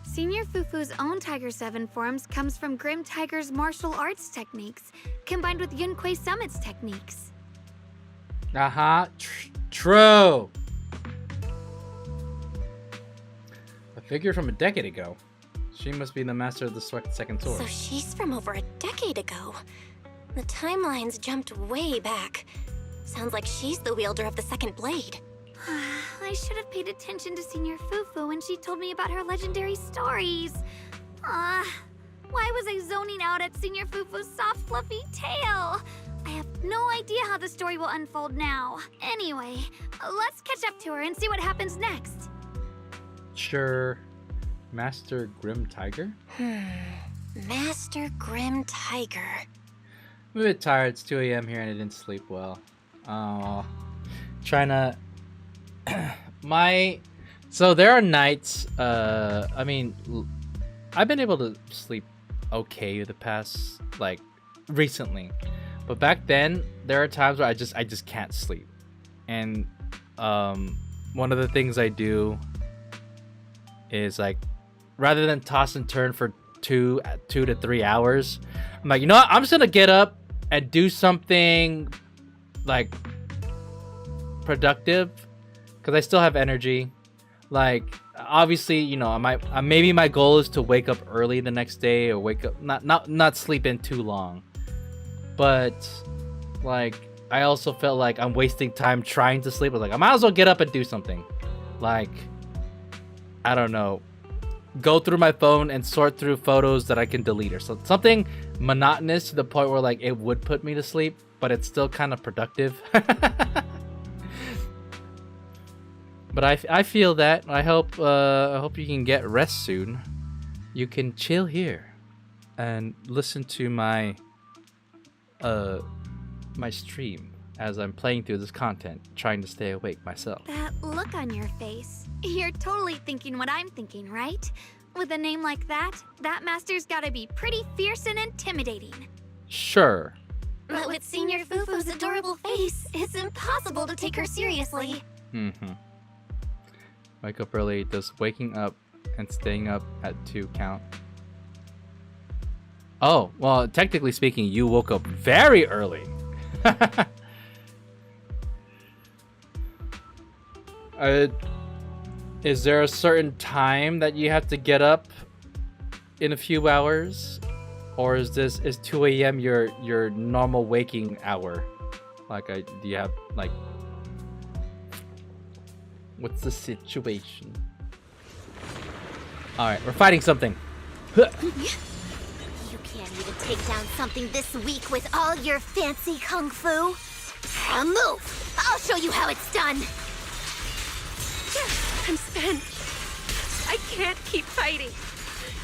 Senior Fufu's own Tiger 7 forms comes from Grim Tiger's martial arts techniques, combined with Yun Kuei Summit's techniques. True. A figure from a decade ago. She must be the master of the second sword. So she's from over a decade ago. The timelines jumped way back. Sounds like she's the wielder of the second blade. I should have paid attention to Senior Fufu when she told me about her legendary stories. Why was I zoning out at Senior Fufu's soft, fluffy tail? I have no idea how the story will unfold now. Anyway, let's catch up to her and see what happens next. Sure. Master Grim Tiger? Master Grim Tiger. I'm a bit tired. It's 2 a.m. here and I didn't sleep well. Oh. Trying to... So there are nights, I've been able to sleep okay the past, recently. But back then, there are times where I just can't sleep. And, one of the things I do is, rather than toss and turn for 2 to 3 hours, I'm like, you know what? I'm just gonna get up and do something, productive because I still have energy. Like, obviously, you know, maybe my goal is to wake up early the next day, or wake up not sleep in too long. But like, I also felt like I'm wasting time trying to sleep. I was like, I might as well get up and do something. Like, I don't know, go through my phone and sort through photos that I can delete, or something monotonous to the point where like it would put me to sleep, but it's still kind of productive. But I feel that. I hope you can get rest soon. You can chill here and listen to my my stream as I'm playing through this content, trying to stay awake myself. That look on your face. You're totally thinking what I'm thinking, right? With a name like that, that master's gotta be pretty fierce and intimidating. Sure. But with Senior Fufu's adorable face, it's impossible to take her seriously. Wake up early. Does waking up and staying up at 2 count? Oh, well, technically speaking, you woke up very early. Is there a certain time that you have to get up in a few hours? Or is 2 a.m. your normal waking hour? Like, do you have, like, what's the situation? Alright, we're fighting something. You can't even take down something this weak with all your fancy kung fu. Move! I'll show you how it's done! I'm spent. I can't keep fighting.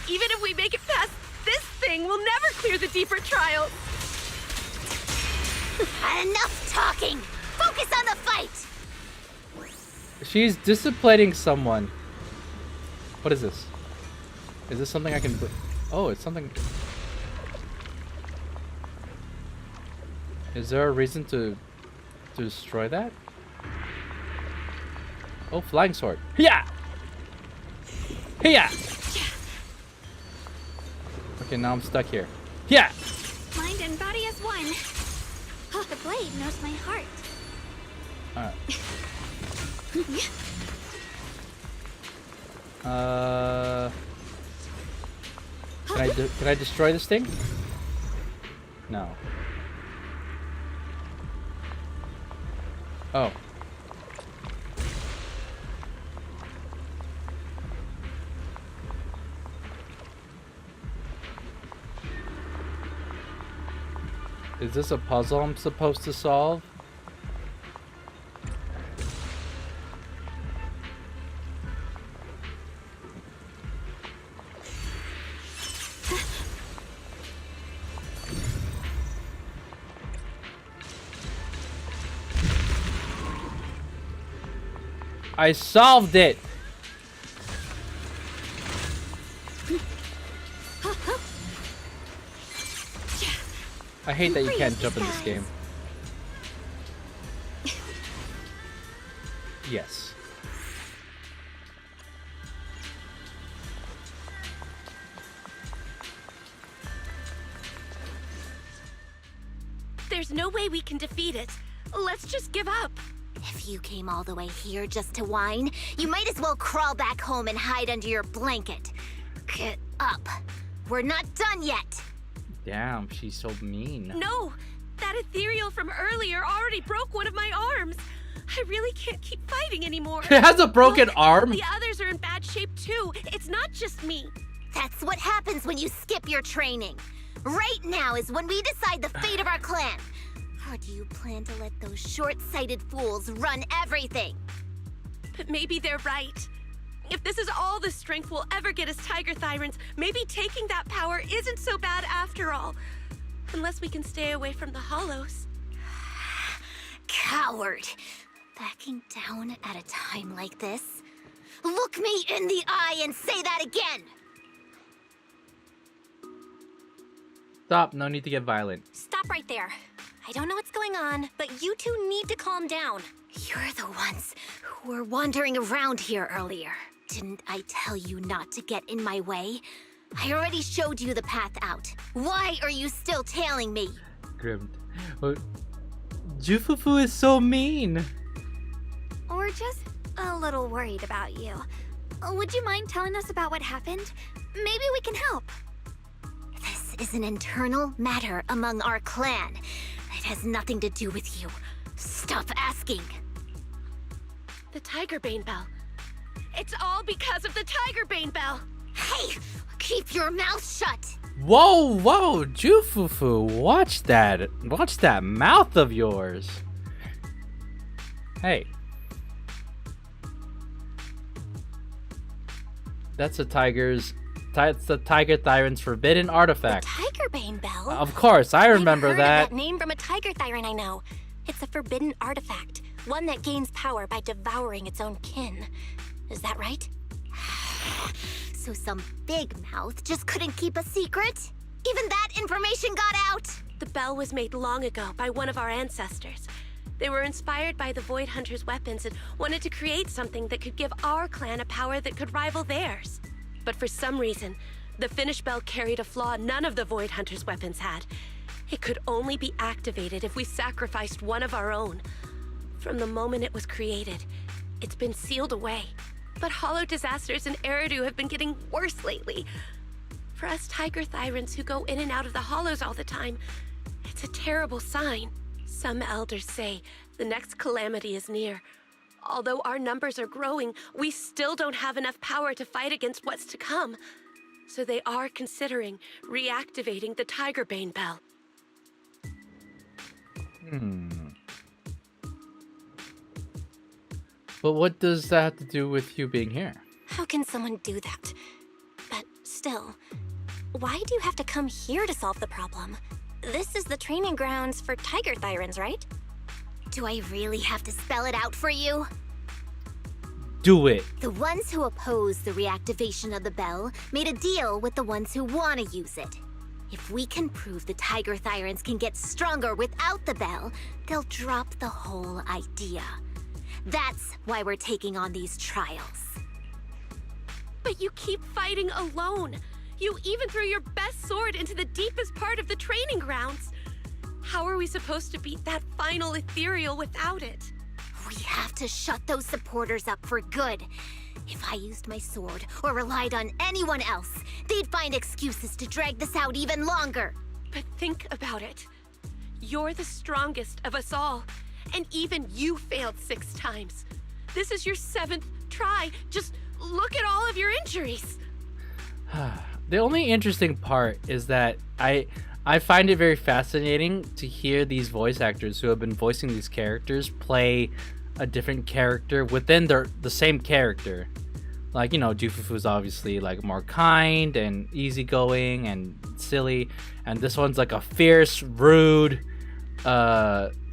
Even if we make it past this thing, we'll never clear the deeper trials. Enough talking! Focus on the fight! She's disciplining someone. What is this? Is this something I can... Oh, it's something... Is there a reason to destroy that? Oh, flying sword. Yeah. Yeah. Okay, now I'm stuck here. Yeah. Mind and body as one. Oh, the blade knows my heart. Alright. Can I destroy this thing? No. Oh. Is this a puzzle I'm supposed to solve? I solved it! I hate that you can't jump in this game. Yes. There's no way we can defeat it. Let's just give up. If you came all the way here just to whine, you might as well crawl back home and hide under your blanket. Get up. We're not done yet. Damn, she's so mean. No! That ethereal from earlier already broke one of my arms. I really can't keep fighting anymore. It has a broken arm? The others are in bad shape too. It's not just me. That's what happens when you skip your training. Right now is when we decide the fate of our clan. Or do you plan to let those short-sighted fools run everything? But maybe they're right. If this is all the strength we'll ever get as Tiger Thyrans, maybe taking that power isn't so bad after all. Unless we can stay away from the Hollows. Coward! Backing down at a time like this? Look me in the eye and say that again! Stop, no need to get violent. Stop right there. I don't know what's going on, but you two need to calm down. You're the ones who were wandering around here earlier. Didn't I tell you not to get in my way? I already showed you the path out. Why are you still tailing me? Grim. Jufufu is so mean. We're just a little worried about you. Would you mind telling us about what happened? Maybe we can help. This is an internal matter among our clan. It has nothing to do with you. Stop asking. The Tiger Bane Bell. It's all because of the Tiger Bane Bell. Hey, keep your mouth shut. Whoa, whoa, Jufufu, watch that mouth of yours. Hey. That's the Tiger Thyron's forbidden artifact. The Tiger Bane Bell? Of course, I remember I've heard that. of that name from a Tiger Thyron I know. It's a forbidden artifact, one that gains power by devouring its own kin. Is that right? So some big mouth just couldn't keep a secret? Even that information got out? The bell was made long ago by one of our ancestors. They were inspired by the Void Hunter's weapons and wanted to create something that could give our clan a power that could rival theirs. But for some reason, the finished bell carried a flaw none of the Void Hunter's weapons had. It could only be activated if we sacrificed one of our own. From the moment it was created, it's been sealed away. But hollow disasters in Eridu have been getting worse lately. For us Tiger Thyrans who go in and out of the hollows all the time, it's a terrible sign. Some elders say the next calamity is near. Although our numbers are growing, we still don't have enough power to fight against what's to come. So they are considering reactivating the Tiger Bane Bell. But what does that have to do with you being here? How can someone do that? But still, why do you have to come here to solve the problem? This is the training grounds for Tiger Thyrans, right? Do I really have to spell it out for you? Do it. The ones who oppose the reactivation of the bell made a deal with the ones who want to use it. If we can prove the Tiger Thyrans can get stronger without the bell, they'll drop the whole idea. That's why we're taking on these trials. But you keep fighting alone. You even threw your best sword into the deepest part of the training grounds. How are we supposed to beat that final ethereal without it? We have to shut those supporters up for good. If I used my sword or relied on anyone else, they'd find excuses to drag this out even longer. But think about it. You're the strongest of us all, and even you failed 6 times. This is your 7th try. Just look at all of your injuries. The only interesting part is that I find it very fascinating to hear these voice actors who have been voicing these characters play a different character within the same character. Like, you know, Jufufu's obviously like more kind and easygoing and silly, and this one's like a fierce, rude,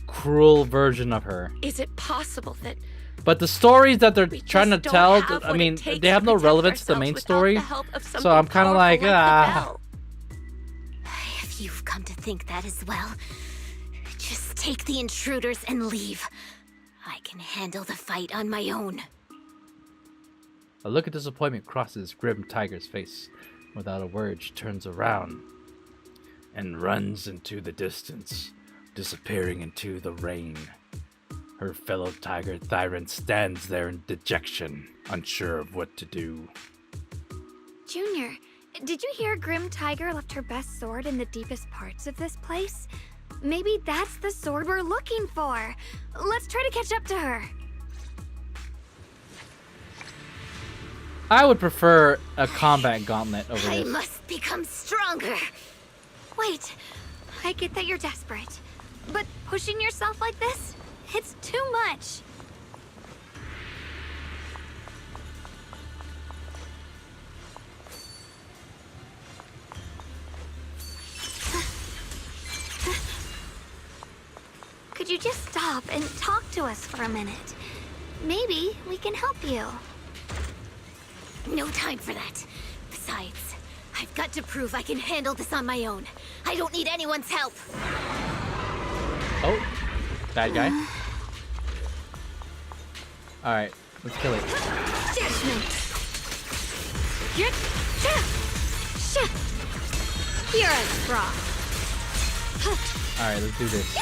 cruel version of her. Is it possible that... But the stories that they're We trying to just don't tell, have I what mean, it takes they have to no protect relevance to the ourselves main without story. the help of So I'm something kind of powerful like, the bell. If you've come to think that as well, just take the intruders and leave. I can handle the fight on my own. A look of disappointment crosses Grim Tiger's face. Without a word, she turns around and runs into the distance, disappearing into the rain. Her fellow Tiger Thyran stands there in dejection, unsure of what to do. Junior, did you hear Grim Tiger left her best sword in the deepest parts of this place? Maybe that's the sword we're looking for. Let's try to catch up to her. I would prefer a combat gauntlet over I this. must become stronger. Wait, I get that you're desperate, but pushing yourself like this? It's too much. Could you just stop and talk to us for a minute? Maybe we can help you. No time for that. Besides, I've got to prove I can handle this on my own. I don't need anyone's help. Oh, bad guy. Alright, let's kill it. Judgment. Hear us, Brock. Alright, let's do this.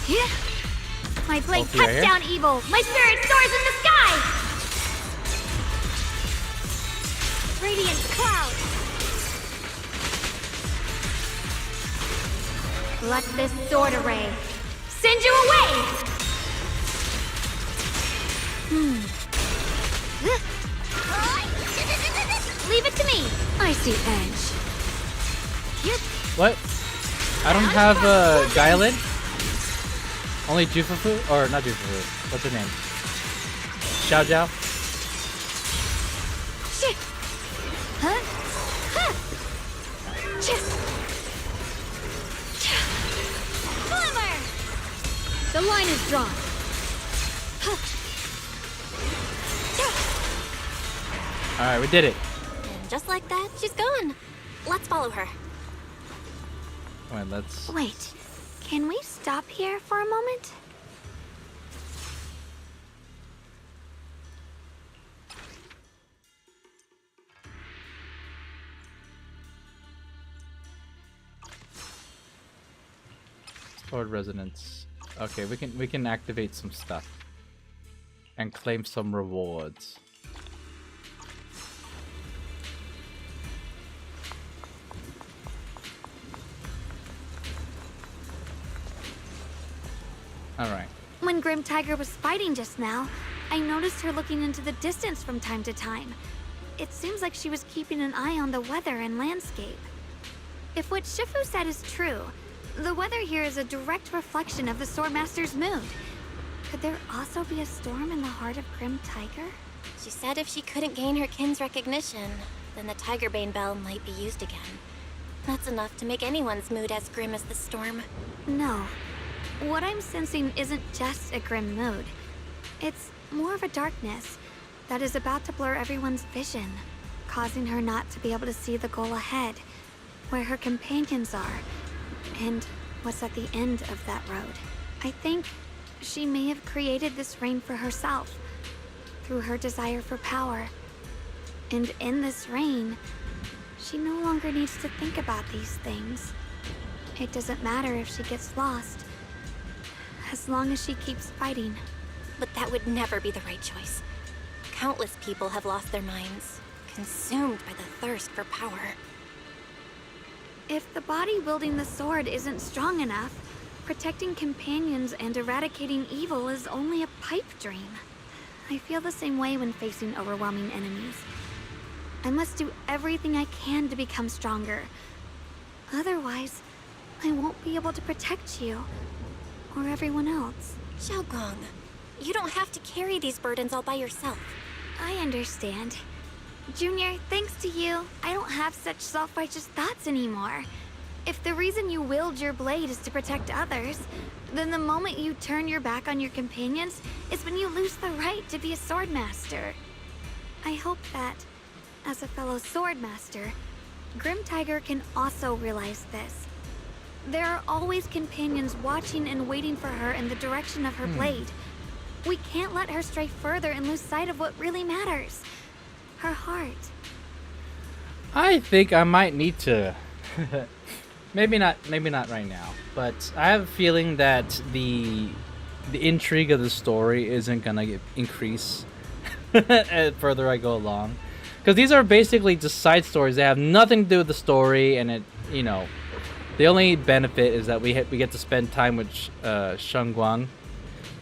Yeah. My blade Okay, cuts right here. down evil. My spirit soars in the sky. Radiant cloud. Let this sword array send you away. Leave it to me. I see edge. Yep. What? I don't have Gaelin. Only Jufufu, or not Jufufu. What's her name? Xiaoguang. Shit. Huh? Huh. Glimmer. The line is drawn. All right, we did it. And just like that, she's gone. Let's follow her. All right, let's. Wait. Can we stop here for a moment? Sword resonance. Okay, we can activate some stuff and claim some rewards. All right. When Grim Tiger was fighting just now, I noticed her looking into the distance from time to time. It seems like she was keeping an eye on the weather and landscape. If what Shifu said is true, the weather here is a direct reflection of the Swordmaster's mood. Could there also be a storm in the heart of Grim Tiger? She said if she couldn't gain her kin's recognition, then the Tigerbane Bell might be used again. That's enough to make anyone's mood as grim as the storm. No. What I'm sensing isn't just a grim mood. It's more of a darkness that is about to blur everyone's vision, causing her not to be able to see the goal ahead, where her companions are, and what's at the end of that road. I think she may have created this reign for herself, through her desire for power. And in this reign, she no longer needs to think about these things. It doesn't matter if she gets lost, as long as she keeps fighting. But that would never be the right choice. Countless people have lost their minds, consumed by the thirst for power. If the body wielding the sword isn't strong enough, protecting companions and eradicating evil is only a pipe dream. I feel the same way when facing overwhelming enemies. I must do everything I can to become stronger. Otherwise, I won't be able to protect you, or everyone else. Xiaoguang, you don't have to carry these burdens all by yourself. I understand. Junior, thanks to you, I don't have such self-righteous thoughts anymore. If the reason you wield your blade is to protect others, then the moment you turn your back on your companions is when you lose the right to be a swordmaster. I hope that, as a fellow swordmaster, Grim Tiger can also realize this. There are always companions watching and waiting for her in the direction of her blade. We can't let her stray further and lose sight of what really matters. Her heart. I think I might need to. Maybe not right now, but I have a feeling that the intrigue of the story isn't gonna increase as further I go along, because these are basically just side stories. They have nothing to do with the story, and the only benefit is that we get to spend time with Xiaoguang,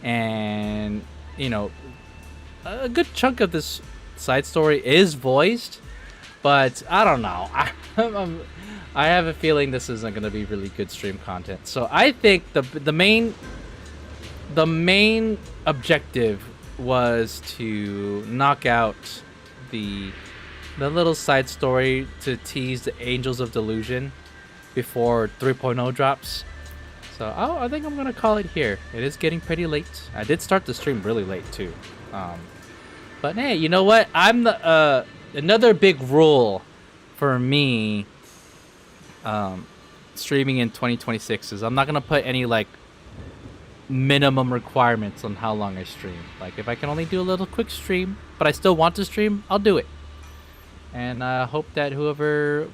and a good chunk of this side story is voiced, but I don't know. I have a feeling this isn't going to be really good stream content. So I think the main objective was to knock out the little side story to tease the Angels of Delusion before 3.0 drops. So I think I'm going to call it here. It is getting pretty late. I did start the stream really late too. But hey, you know what? I'm another big rule for me streaming in 2026 is I'm not gonna put any like minimum requirements on how long I stream. Like if I can only do a little quick stream, but I still want to stream, I'll do it. And I hope that whoever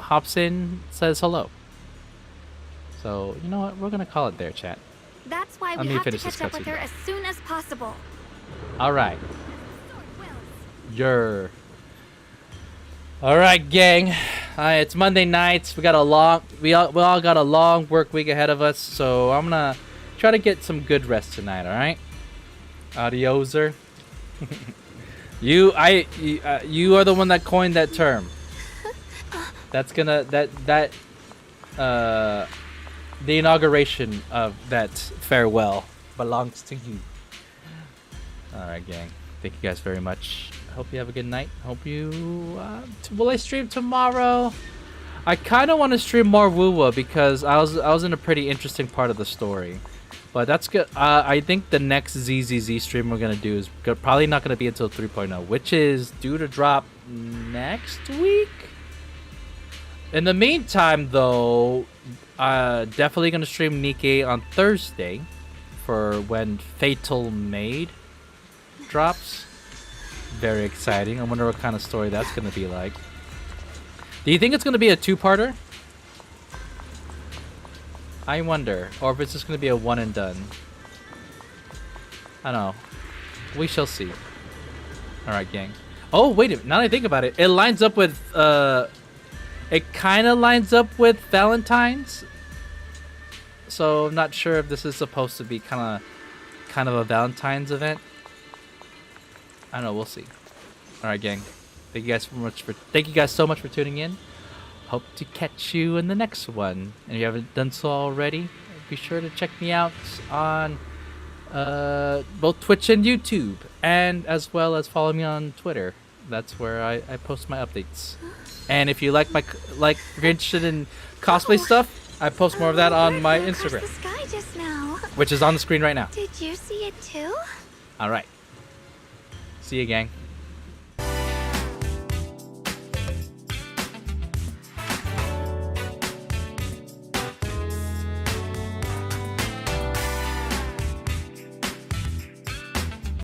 hops in says hello. So you know what? We're gonna call it there, chat. That's why Let we me have to finish this catch up with cutscene, her though. as soon as possible. All right. All right, gang. It's Monday nights. We all got a long work week ahead of us, so I'm gonna try to get some good rest tonight. All right. Adioser. You are the one that coined that term. That's gonna the inauguration of that farewell belongs to you. All right, gang. Thank you guys very much. Hope you have a good night. Hope you will I stream tomorrow? I kind of want to stream more Wuwa because I was in a pretty interesting part of the story. But that's good. I think the next ZZZ stream we're gonna do is probably not gonna be until 3.0, which is due to drop next week. In the meantime, though, definitely gonna stream Nikkei on Thursday for when Fatal Maid drops. Very exciting. I wonder what kind of story that's gonna be like. Do you think it's gonna be a two-parter? I wonder, or if it's just gonna be a one and done. I don't know. We shall see. All right, gang. Oh, wait a minute. Now that I think about it, it lines up with it kind of lines up with Valentine's. So I'm not sure if this is supposed to be kind of a Valentine's event. I don't know. We'll see. All right, gang. Thank you guys so much for tuning in. Hope to catch you in the next one. And if you haven't done so already, be sure to check me out on both Twitch and YouTube, and as well as follow me on Twitter. That's where I post my updates. And if you like if you're interested in cosplay stuff, I post more of that on my Instagram, The sky just now. which is on the screen right now. Did you see it too? All right. See you, gang.